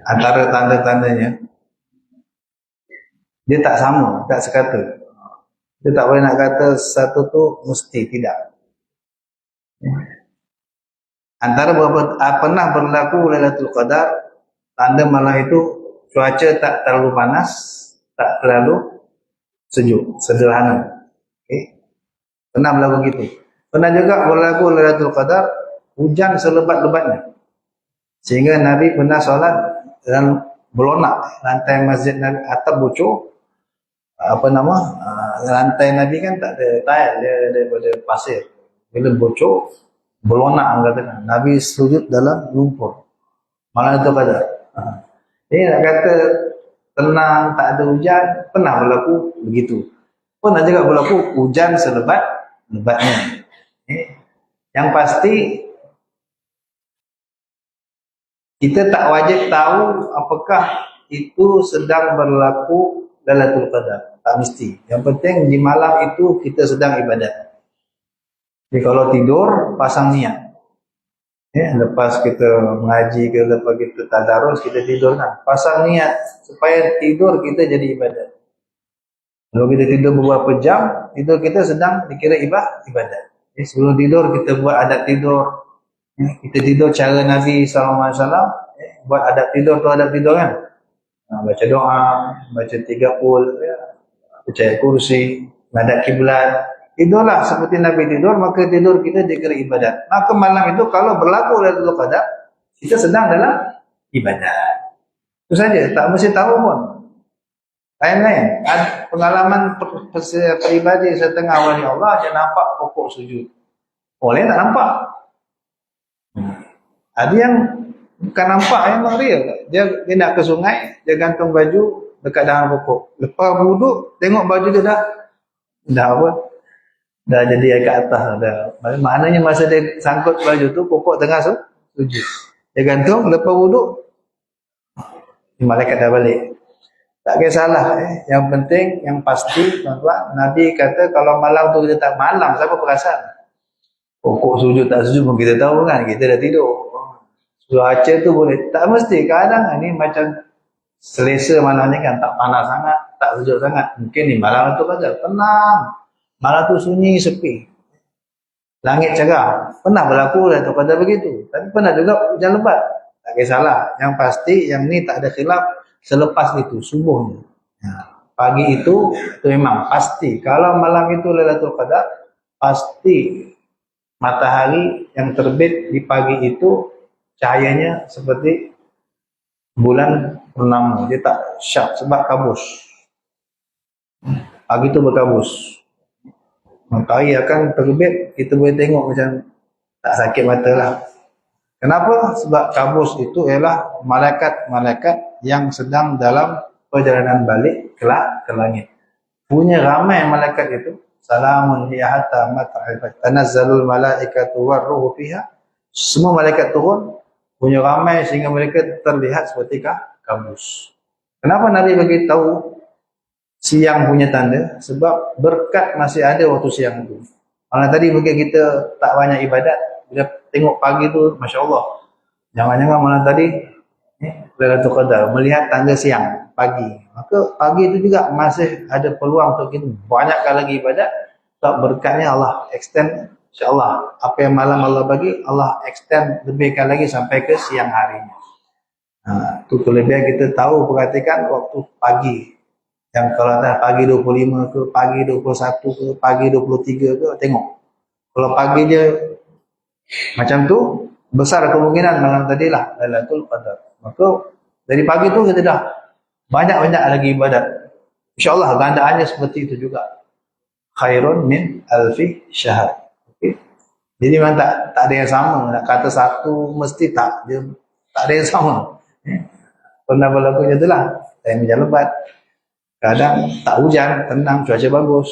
S2: antara tanda-tandanya dia tak sama, tak sekata. Dia tak boleh nak kata satu tu mesti, tidak. Antara beberapa pernah berlaku Lailatul Qadar, tanda malam itu cuaca tak terlalu panas, tak terlalu sejuk, sederhana. Okay. Pernah berlaku gitu. Pernah juga berlaku Lailatul Qadar, hujan selebat-lebatnya. Sehingga Nabi pernah solat dan belonak lantai masjid Nabi, atap bocor. Lantai Nabi kan tak ada tile, dia daripada pasir. Bila bocor, belonak katakan. Nabi sujud dalam lumpur. Malam itu Qadar. Ini nak kata tenang, tak ada hujan, pernah berlaku begitu. Pernah juga berlaku hujan selebat-lebatnya. Yang pasti kita tak wajib tahu apakah itu sedang berlaku Lailatul Qadar. Tak mesti. Yang penting di malam itu kita sedang ibadat. Jadi kalau tidur, pasang niat. Lepas kita mengaji ke, lepas kita tadarus, kita tidur kan. Pasang niat supaya tidur kita jadi ibadat. Kalau kita tidur beberapa jam, tidur kita sedang dikira ibadat. Sebelum tidur kita buat adat tidur. Kita tidur cara Nabi SAW. buat adab tidur tu adab tidur kan. Baca doa, baca 30, ya, baca ayat kursi, menghadap kiblat. Tidurlah seperti Nabi tidur, maka tidur kita dikira ibadat. Maka malam itu kalau berlaku Lailatul Qadar, kita sedang dalam ibadat. Itu saja, tak mesti tahu pun. Lain-lain. Pengalaman peribadi setengah wali Allah, dia nampak pokok sujud. Orang tak nampak. Ada yang bukan nampak, memang real. Dia nak ke sungai, dia gantung baju dekat dalam pokok. Lepas wuduk, tengok baju dia dah apa? Dah jadi kat atas dah. Maknanya masa dia sangkut baju tu, pokok tengah sujud. Dia gantung, lepas wuduk, malaikat dah balik. Tak kisahlah. Yang penting, yang pasti, tuan-tuan, Nabi kata kalau malam tu kita tak malam, siapa perasan? Pokok sujud tak sujud pun kita tahu kan, kita dah tidur. Cuaca tu boleh, tak mesti. Kadang ni macam selesa malamnya kan, tak panas sangat, tak sejuk sangat. Mungkin ni malam tu kata tenang. Malam tu sunyi, sepi. Langit cerah. Pernah berlaku Lailatul Qadar begitu. Tapi pernah juga hujan lebat. Tak kisahlah. Yang pasti, yang ni tak ada khilaf selepas itu, subuhnya. Pagi itu memang pasti. Kalau malam itu Lailatul Qadar, pasti matahari yang terbit di pagi itu cahayanya seperti bulan purnama. Dia tak syak sebab kabus. Pagi itu berkabus. Matahari akan terbit, kita boleh tengok macam tak sakit mata lah. Kenapa? Sebab kabus itu ialah malaikat-malaikat yang sedang dalam perjalanan balik ke langit. Punya ramai malaikat itu. Salamun hiya hatta matla'il tanazzalul malaikatu warruhu fiha. Semua malaikat turun, punya ramai sehingga mereka terlihat seperti kabus. Kenapa Nabi bagi tahu siang punya tanda? Sebab berkat masih ada waktu siang itu. Malah tadi mungkin kita tak banyak ibadat, bila tengok pagi tu, Masya Allah, jangan-jangan malam tadi Lailatul Qadar, melihat tanda siang, pagi. Maka pagi itu juga masih ada peluang untuk kita banyakkan lagi ibadat. Sebab berkatnya Allah extend, insyaAllah apa yang malam Allah bagi, Allah extend lebihkan lagi sampai ke siang harinya. Itu kelebihan kita tahu, perhatikan waktu pagi. Yang kalau dah pagi 25 ke, pagi 21 ke, pagi 23 ke, tengok. Kalau pagi dia macam tu, besar kemungkinan malam tadilah Lailatul Qadar. Maka dari pagi tu kita dah banyak-banyak lagi ibadat. InsyaAllah gandaannya seperti itu juga. Khairun min alfi syahr. Okay. Jadi memang tak ada yang sama. Nak kata satu mesti tak. Dia tak ada yang sama. Pernah berlaku macam itulah. Time hujan lebat. Kadang tak hujan, tenang, cuaca bagus.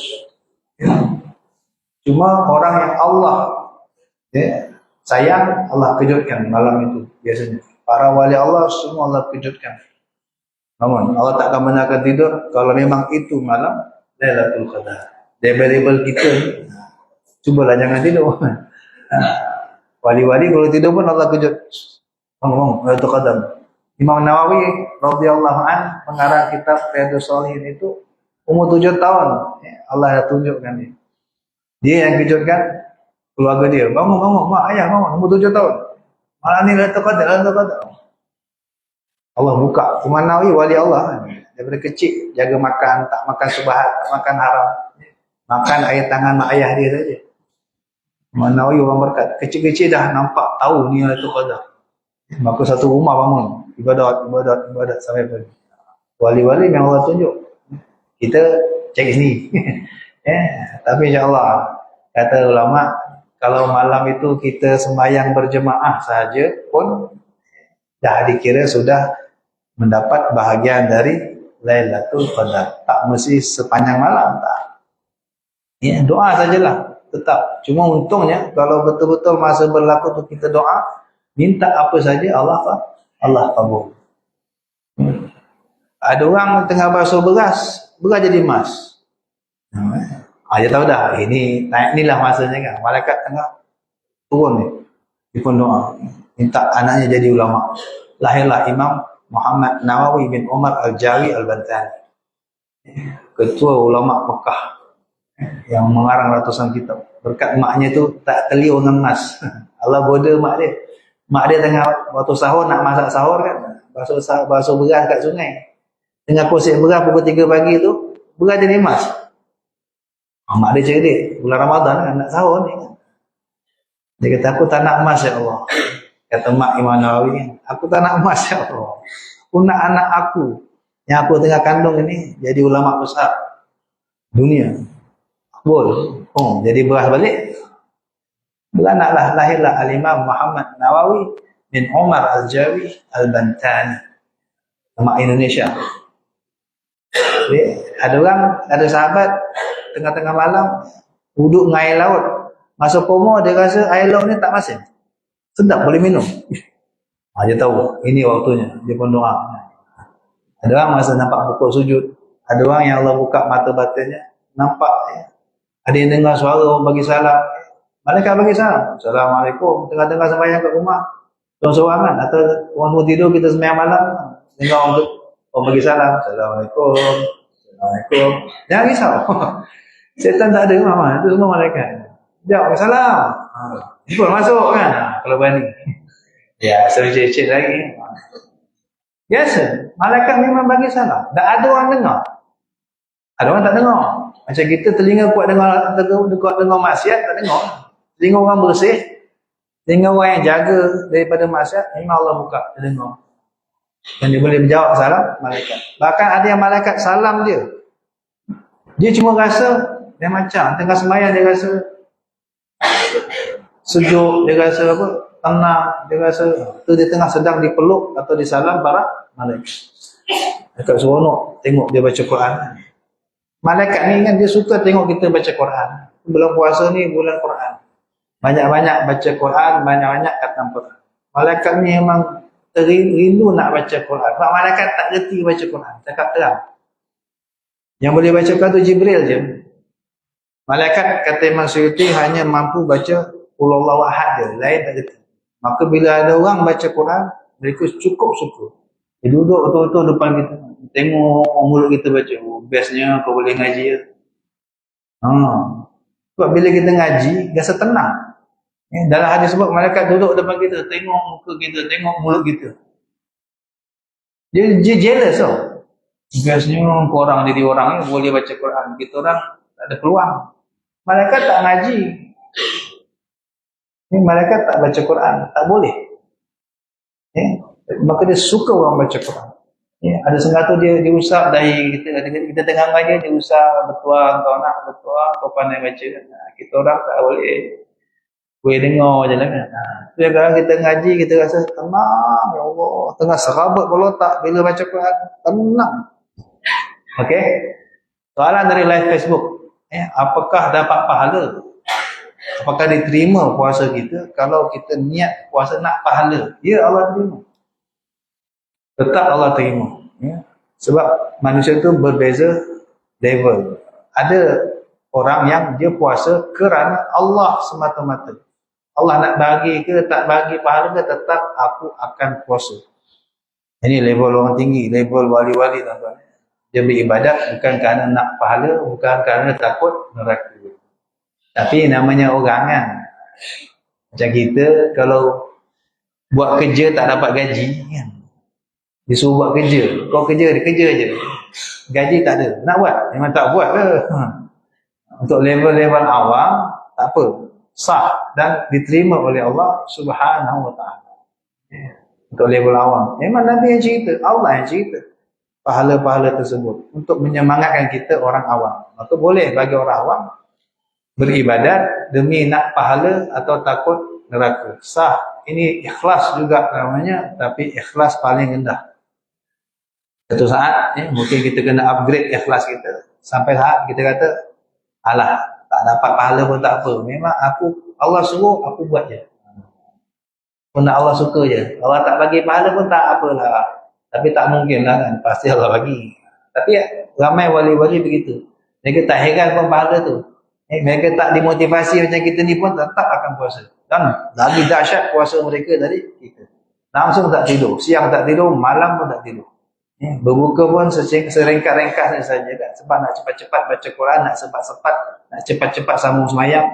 S2: Cuma orang yang Allah sayang, Allah kejutkan malam itu biasanya. Para wali Allah semua Allah kejutkan. Namun Allah tak akan benarkan tidur kalau memang itu malam Lailatul Qadar. Label kita ni, cubalah jangan tidur. Wali-wali kalau tidur pun Allah kejut. Bangun, Lailatul Qadar. Imam Nawawi radhiyallahu an pengarang kitab Riyadhus Shalihin itu umur 7 tahun. Allah dah tunjukkan dia. Dia yang kejutkan keluarga dia. Bangun, mak, ayah bangun, umur 7 tahun. Malam ni Lailatul Qadar. Allah buka. Imam Nawawi wali Allah. Daripada kecil jaga makan, tak makan subhat, tak makan haram. Makan air tangan mak ayah dia saja. Imam Nawawi orang berkat. Kecil-kecil dah nampak tahu ni Lailatul Qadar. Maka satu rumah bangun. Ibadat sampai pagi. Wali-wali yang Allah tunjuk. Kita cari sini. Tapi insyaAllah, kata ulama, kalau malam itu kita sembahyang berjemaah sahaja pun dah dikira sudah mendapat bahagian dari Lailatul Qadar. Tak mesti sepanjang malam, tak. Doa sajalah tetap. Cuma untungnya kalau betul-betul masa berlaku tu kita doa, minta apa saja Allah kabul. Ada orang tengah basuh beras jadi emas. Dia tahu dah, inilah masanya kan. Malaikat tengah turun ni. Dia pun doa. Minta anaknya jadi ulama. Lahirlah Imam Muhammad Nawawi bin Umar Al-Jawi Al-Bantani. Ketua ulama Mekah. Yang mengarang ratusan kitab. Berkat maknya tu tak terliur dengan emas. Allah goda mak dia. Mak dia tengah waktu sahur nak masak sahur kan, basuh beras kat sungai. Tengah kosek beras pukul 3 pagi tu, beras jadi emas. Mak dia cerdik, bulan Ramadan kan nak sahur ni kan. Dia kata, aku tak nak emas ya Allah. Kata Mak Imam Nawawi kan, aku tak nak emas ya Allah. Aku nak anak aku yang aku tengah kandung ini jadi ulama besar dunia. Boleh. Jadi beras balik. Beranaklah, lahirlah Al-Imam Muhammad Nawawi bin Umar Al-Jawi Al-Bantani. Mak Indonesia. Jadi, ada sahabat tengah-tengah malam duduk dengan air laut. Masa koma dia rasa air laut ni tak masin. Sedap boleh minum. Dia tahu ini waktunya. Dia pun doa. Ada orang masa nampak pokok sujud. Ada orang yang Allah buka mata batinnya. Nampak. Ada yang dengar suara orang bagi salam. Malaikat bagi salam. Assalamualaikum. Tengah-tengah sembahyang kat rumah. Seorang-seorangan. Atau orang mau tidur kita sembahyang malam. Dengar orang bagi salam. Assalamualaikum. Assalamualaikum. Jangan risau. Syaitan tak ada mama. Itu semua malaikat. Jawab salam. Jemput masuk kan. Kalau berani. Ya, sering cecek lagi. Biasa. Malaikat memang bagi salam. Tak ada orang dengar. Ada orang tak dengar. Macam kita telinga kuat dengar maksiat, tak dengar. Telinga orang bersih, telinga orang yang jaga daripada maksiat, memang Allah buka, dia dengar. Dan dia boleh menjawab salam malaikat. Bahkan ada yang malaikat salam dia. Dia cuma rasa, dia macam, tengah sembahyang dia rasa sejuk, dia rasa apa, tenang, dia rasa tu dia tengah sedang dipeluk atau disalam para malaikat. Dekat seronok tengok dia baca Quran. Malaikat ni kan dia suka tengok kita baca Quran. Bulan puasa ni bulan Quran. Banyak-banyak baca Quran, banyak-banyak khatam Quran. Malaikat ni memang rindu nak baca Quran. Sebab malaikat tak reti baca Quran, cakap terang. Yang boleh baca Quran tu Jibril je. Malaikat kata Imam Suyuti hanya mampu baca Qul Huwallahu Ahad je, lain tak reti. Maka bila ada orang baca Quran, mereka cukup syukur. Dia duduk betul-betul depan kita. Tengok mulut kita baca. Bestnya kau boleh ngaji ya. Sebab bila kita ngaji, rasa tenang. Dalam hadis sebut malaikat duduk depan kita, tengok muka kita, tengok mulut kita. Dia jealous tau. Bestnya korang jadi orang ni boleh baca Quran. Kita orang tak ada peluang. Malaikat tak ngaji. Malaikat tak baca Quran. Tak boleh. Maka dia suka orang baca Quran. Ada setengah tu dia usap dahi kita tengah ngaji, dia usap bertuang, kau nak bertuang, kau pandai baca. Kita orang tak boleh dengar je lah kan. Dia kadang kita ngaji, kita rasa tenang, ya Allah, tengah serabat kalau tak bila baca Quran, tenang. Okey. Soalan dari live Facebook, apakah dapat pahala? Apakah diterima puasa kita kalau kita niat puasa nak pahala? Ya, Allah terima. Tetap Allah terima. Sebab manusia itu berbeza level. Ada orang yang dia puasa kerana Allah semata-mata. Allah nak bagi ke tak bagi pahala ke, tetap aku akan puasa. Ini level orang tinggi, level wali-wali tuan-tuan. Dia beribadat bukan kerana nak pahala, bukan kerana takut neraka. Tapi namanya orang kan. Macam kita kalau buat kerja tak dapat gaji kan. Disuruh buat kerja. Kau kerja, dia kerja je. Gaji tak ada. Nak buat? Memang tak buat ke? Untuk level-level awam, tak apa. Sah dan diterima oleh Allah Subhanahu Wa Taala. Untuk level awam. Memang Nabi yang cerita. Allah yang cerita. Pahala-pahala tersebut. Untuk menyemangatkan kita orang awam. Maka boleh bagi orang awam beribadat demi nak pahala atau takut neraka. Sah. Ini ikhlas juga namanya. Tapi ikhlas paling rendah. Satu saat, mungkin kita kena upgrade ikhlas kita. Sampai saat kita kata, alah, tak dapat pahala pun tak apa. Memang Allah suruh, aku buat je. Pun Allah suka je. Allah tak bagi pahala pun tak apalah. Tapi tak mungkin lah kan. Pasti Allah bagi. Tapi ramai wali-wali begitu. Mereka tak heran pun pahala tu. Mereka tak dimotivasi macam kita ni pun tetap akan puasa. Dan lagi dahsyat puasa mereka dari kita. Langsung tak tidur. Siang tak tidur, malam pun tak tidur. Berbuka pun serengkat-rengkat saja kan. Sebab nak cepat-cepat baca Quran, nak sempat-sempat, nak cepat-cepat sambung semayang,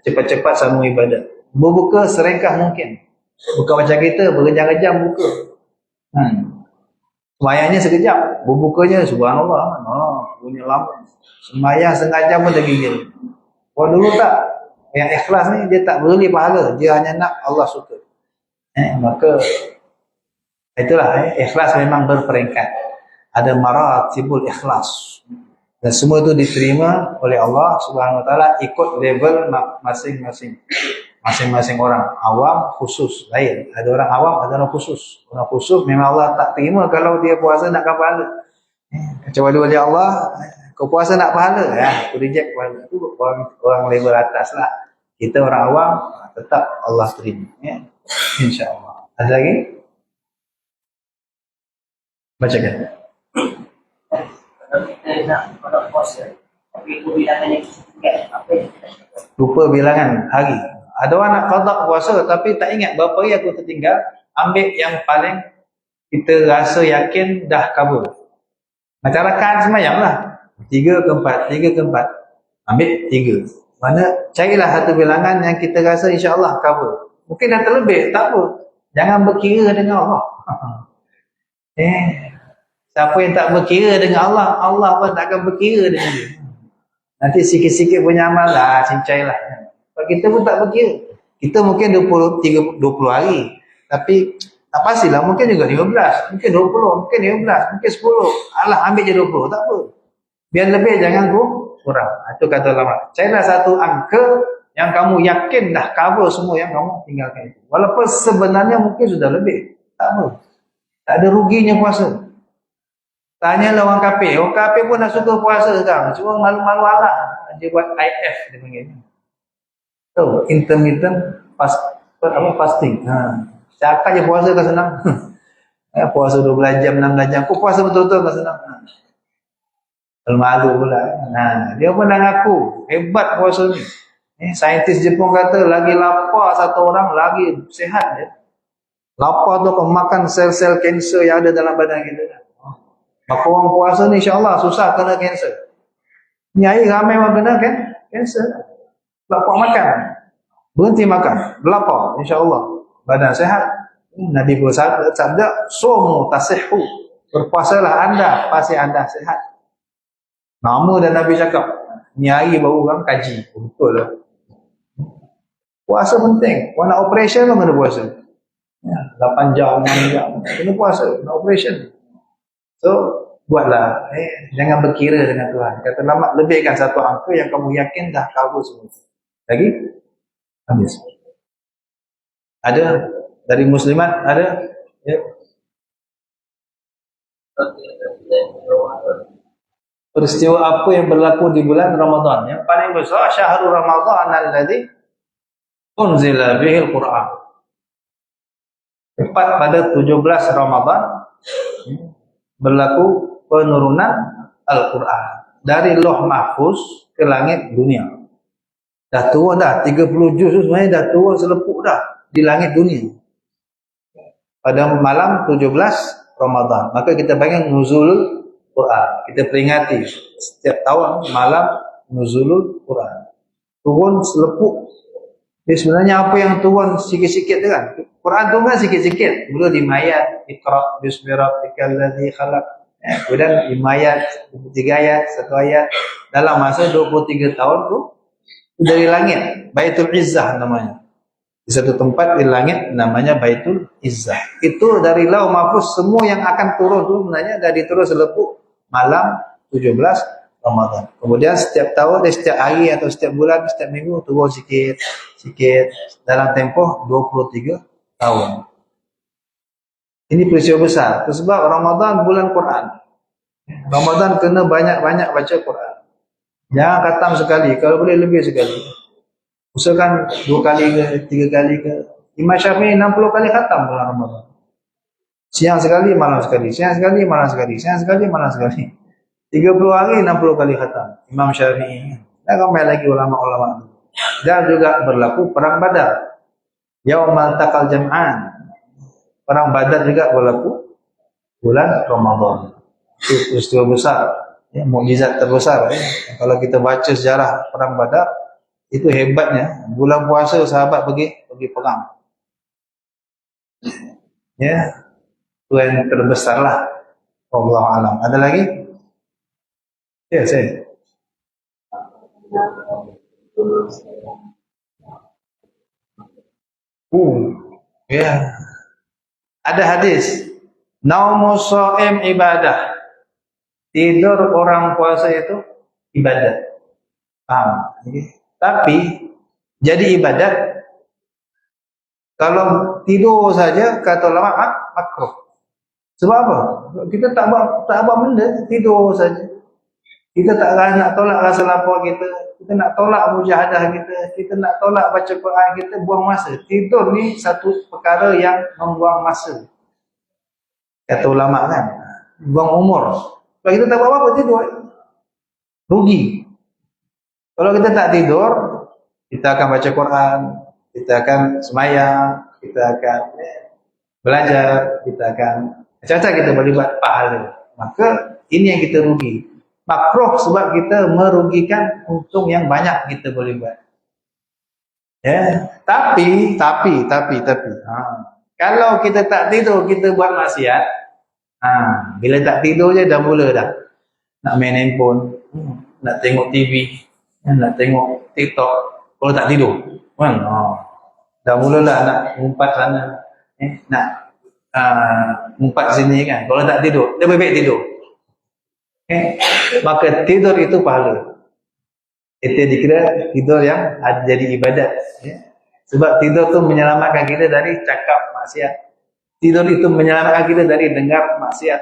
S2: cepat-cepat sambung ibadat. Berbuka serengkah mungkin. Bukan macam kita berjam-jam buka. Semayangnya sekejap, berbukanya subhanallah. Punya lama. Semayang setengah jam pun tergigil. Kalau dulu tak, yang ikhlas ni dia tak peduli pahala, dia hanya nak Allah suka. Maka itulah ikhlas memang berperingkat. Ada maratibul ikhlas. Dan semua itu diterima oleh Allah Subhanahu Wa Taala ikut level masing-masing. Masing-masing orang, awam, khusus, lain. Ada orang awam, ada orang khusus. Orang khusus memang Allah tak terima kalau dia puasa nak pahala. Kecuali oleh Allah, kau puasa nak pahala, aku reject pahala. Itu orang level atas lah. Kita orang awam, tetap Allah terima. InsyaAllah. Ada lagi? Bacakan.
S4: Kita nak puasa, tapi bilangannya sikit, apa yang kita
S2: Lupa bilangan hari. Ada orang nak qada puasa tapi tak ingat berapa hari aku tertinggal. Ambil yang paling kita rasa yakin dah cover. Macam rakaat semayang lah. 3 ke 4, 3 ke 4. Ambil 3. Mana carilah satu bilangan yang kita rasa insya-Allah cover. Mungkin dah terlebih, tak apa. Jangan berkira dengan Allah. Siapa yang tak berkira dengan Allah, Allah pun tak akan berkira dengan dia. Nanti sikit-sikit punya amal lah, cincailah. Kita pun tak berkira. Kita mungkin 20 hari. Tapi tak pastilah, mungkin juga 15, mungkin 20, mungkin 15, mungkin 10. Alah, ambil je 20, tak apa. Biar lebih, jangan kurang. Itu kata ulama. Carilah satu angka yang kamu yakin dah cover semua yang kamu tinggalkan itu. Walaupun sebenarnya mungkin sudah lebih. Tak apa. Tak ada ruginya puasa. Tanyalah orang kafir. Orang kafir pun nak suka puasa sekarang. Cuma malu-malu Allah. Dia buat IF, dia panggil. So, intermittent fasting. Cakap je puasa kan senang. Puasa 12 jam, 16 jam. Kau puasa betul-betul kan senang. Malu pula. Dia pun dah ngaku. Hebat puasa ni. Saintis Jepun kata, lagi lapar satu orang, lagi sihat dia. Lapar tu kau makan sel-sel kanser yang ada dalam badan kita. Maka orang puasa ni insyaAllah susah kena kanser. Ni hari ramai orang kena kan kanser. Lapar makan. Berhenti makan. Lapar insyaAllah. Badan sihat. Nabi bersabda, "Sumu tasihhu." Berpuasalah anda, pasti anda sihat. Nama dan Nabi cakap. Ni hari baru orang kaji. Betul lah. Puasa penting. Kalau nak operation pun kena puasa. 8 jam, 6 jam. Kena puasa. Nak operation. So, buatlah. Jangan berkira dengan Tuhan. Kata lama, lebihkan satu angka yang kamu yakin dah cover semua. Lagi? Habis. Ada? Dari muslimat? Ada? Ya. Peristiwa apa yang berlaku di bulan Ramadan? Yang paling besar, syahrul Ramadan alladzi unzila bihil Quran. Tepat pada 17 Ramadan berlaku penurunan Al-Quran dari Lauh Mahfuz ke langit dunia. Dah turun dah 30 juz tu sebenarnya dah turun selepuk dah di langit dunia. Pada malam 17 Ramadan. Maka kita panggil nuzul Quran. Kita peringati setiap tahun malam nuzulul Quran. Turun selepuk. Jadi sebenarnya apa yang turun sikit-sikit tu kan? Quran tu kan sikit-sikit. Mula 5 ayat, Iqra bismi rabbikal ladzi khalaq. Kemudian 5 ayat, 3 ayat, 1 ayat. Dalam masa 23 tahun tu dari langit, Baitul Izzah namanya. Di satu tempat di langit namanya Baitul Izzah. Itu dari Lauh Mahfuz semua yang akan turun tu sebenarnya dah diturun selepuk malam 17 Ramadan. Kemudian setiap tahun, setiap hari atau setiap bulan, setiap minggu turun sikit dalam tempoh 23 tahun. Ini peristiwa besar. Sebab Ramadan bulan Quran. Ramadan kena banyak-banyak baca Quran. Jangan khatam sekali, kalau boleh lebih sekali. Usahakan 2 kali ke 3 kali ke. Imam Syafi'i 60 kali khatam bulan Ramadan. Siang sekali, malam sekali. Siang sekali, malam sekali. Siang sekali, malam sekali. 30 hari 60 kali khatam Imam Syafi'i. Dan ramai lagi ulama-ulama. Dan juga berlaku perang Badar. Yaumal taqal jam'an. Perang Badar juga berlaku bulan Ramadan. Itu peristiwa besar, mukjizat terbesar. Kalau kita baca sejarah perang Badar, itu hebatnya. Bulan puasa sahabat pergi perang. Ya, itu yang terbesar lah. Wallahu alam. Ada lagi? Ya, saya. Ya. Ada hadis. Naumu shaim ibadah. Tidur orang puasa itu ibadat. Paham? Tapi jadi ibadat kalau tidur saja kata ulama makruh. Sebab apa? Kita tak buat benda, tidur saja. Kita tak nak tolak rasa lapar kita nak tolak mujahadah kita nak tolak baca Quran kita, buang masa. Tidur ni satu perkara yang membuang masa. Kata ulama kan, buang umur. Kalau kita tak buat apa-apa tidur, rugi. Kalau kita tak tidur, kita akan baca Quran, kita akan semayang, kita akan belajar, kita akan macam-macam kita boleh buat pahala. Maka ini yang kita rugi. Makruh sebab kita merugikan untung yang banyak kita boleh buat. Ya, tapi kalau kita tak tidur kita buat maksiat, bila tak tidur je dah mula dah. Nak main handphone, nak tengok TV, nak tengok TikTok. Kalau tak tidur, dah mulalah nak umpat sana, nak umpat sini kan. Kalau tak tidur, lebih baik tidur. Maka tidur itu pahala. Itu dikira tidur yang ada jadi ibadat. Sebab tidur itu menyelamatkan kita dari cakap maksiat. Tidur itu menyelamatkan kita dari dengar maksiat.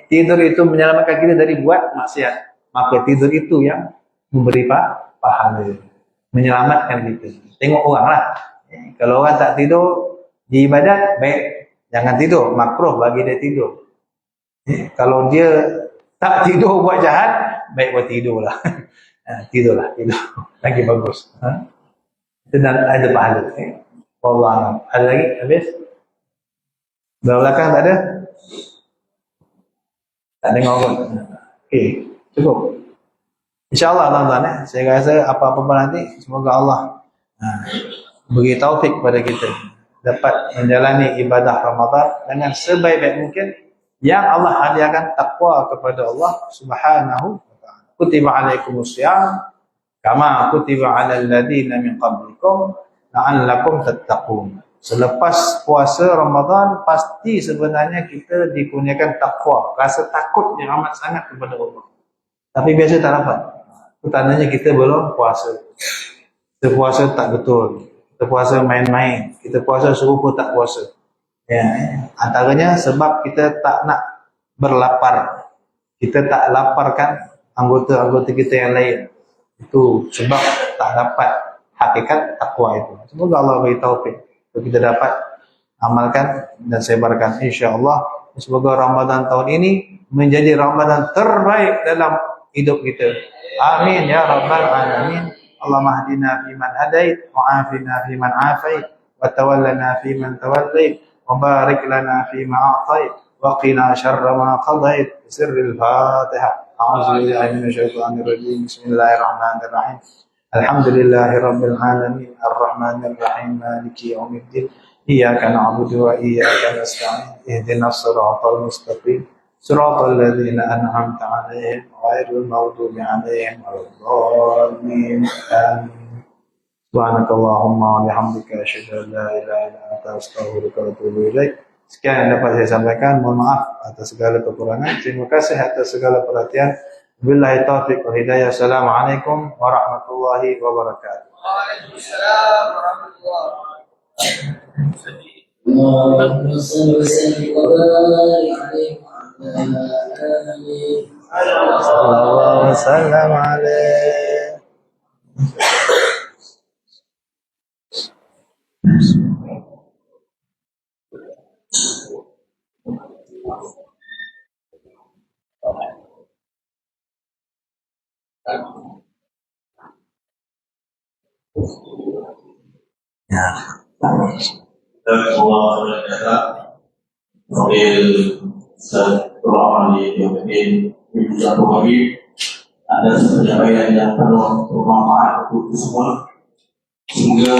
S2: Tidur itu menyelamatkan kita dari buat maksiat. Maka tidur itu yang memberi pahala, menyelamatkan kita. Tengok orang lah. Kalau orang tak tidur di ibadat, baik jangan tidur, makruh bagi dia tidur. Kalau dia tak tidur buat jahat, baik buat tidur lah. Tidurlah, tidur. Lagi bagus. Itu ada pahala. Wallahu a'lam. Ada lagi? Habis? Belakang tak ada? Tak dengar pun. Okey, cukup. InsyaAllah tuan-tuan, saya rasa apa-apa nanti, semoga Allah beri taufik kepada kita dapat menjalani ibadah Ramadan dengan sebaik-baik mungkin yang Allah hadiahkan takwa kepada Allah Subhanahu wa ta'ala. Kutiba alaikumusiyam kama kutiba alal ladina min qablikum la'allakum tattaqun. Selepas puasa Ramadan pasti sebenarnya kita dikurniakan takwa, rasa takut yang amat sangat kepada Allah. Tapi biasa tak dapat. Itu tandanya kita belum puasa. Kita puasa tak betul. Kita puasa main-main. Kita puasa serupa tak puasa. Ya, antaranya sebab kita tak nak berlapar. Kita tak laparkan anggota-anggota kita yang lain. Itu sebab tak dapat hakikat takwa itu. Semoga Allah beri taufik untuk kita dapat amalkan dan sebarkan insya-Allah. Semoga Ramadan tahun ini menjadi Ramadan terbaik dalam hidup kita. Amin ya rabbal alamin. Allahumma hdina fiman hadait wa afina fiman afait wa tawallana fiman tawallait wa barik lana fima a'tait wa qina syarra ma qadait. Sirril Fatihah. A'udzu billahi minasyaitonir rajim. Bismillahirrahmanirrahim. Alhamdulillahi rabbil alamin arrahmanir rahim maliki yaumiddin. Iyyaka na'budu wa iyyaka nasta'in. Ihdinas siratal mustaqim. Siratal ladzina an'amta 'alaihim ghairil maghdubi 'alaihim waladdallin. Amin. Subhanakallahumma wa bihamdika asyhadu an la ilaha illa anta astaghfiruka wa atubu ilaik. Sekian yang dapat saya sampaikan. Mohon maaf atas segala kekurangan. Terima kasih atas segala perhatian. Billahi taufiq wal hidayah. Assalamualaikum warahmatullahi wabarakatuh.
S3: Waalaikumsalam warahmatullahi wabarakatuh.
S4: اللهم صل وسلم وبارك عليه وعلى آله
S2: Sallallahu wasallam alaihi. Ya.
S1: Allah berkata, Fadil Rahmani Yawmiddin Ibnu Habib, ada penyampaian yang penuh bermanfaat untuk semua. Sehingga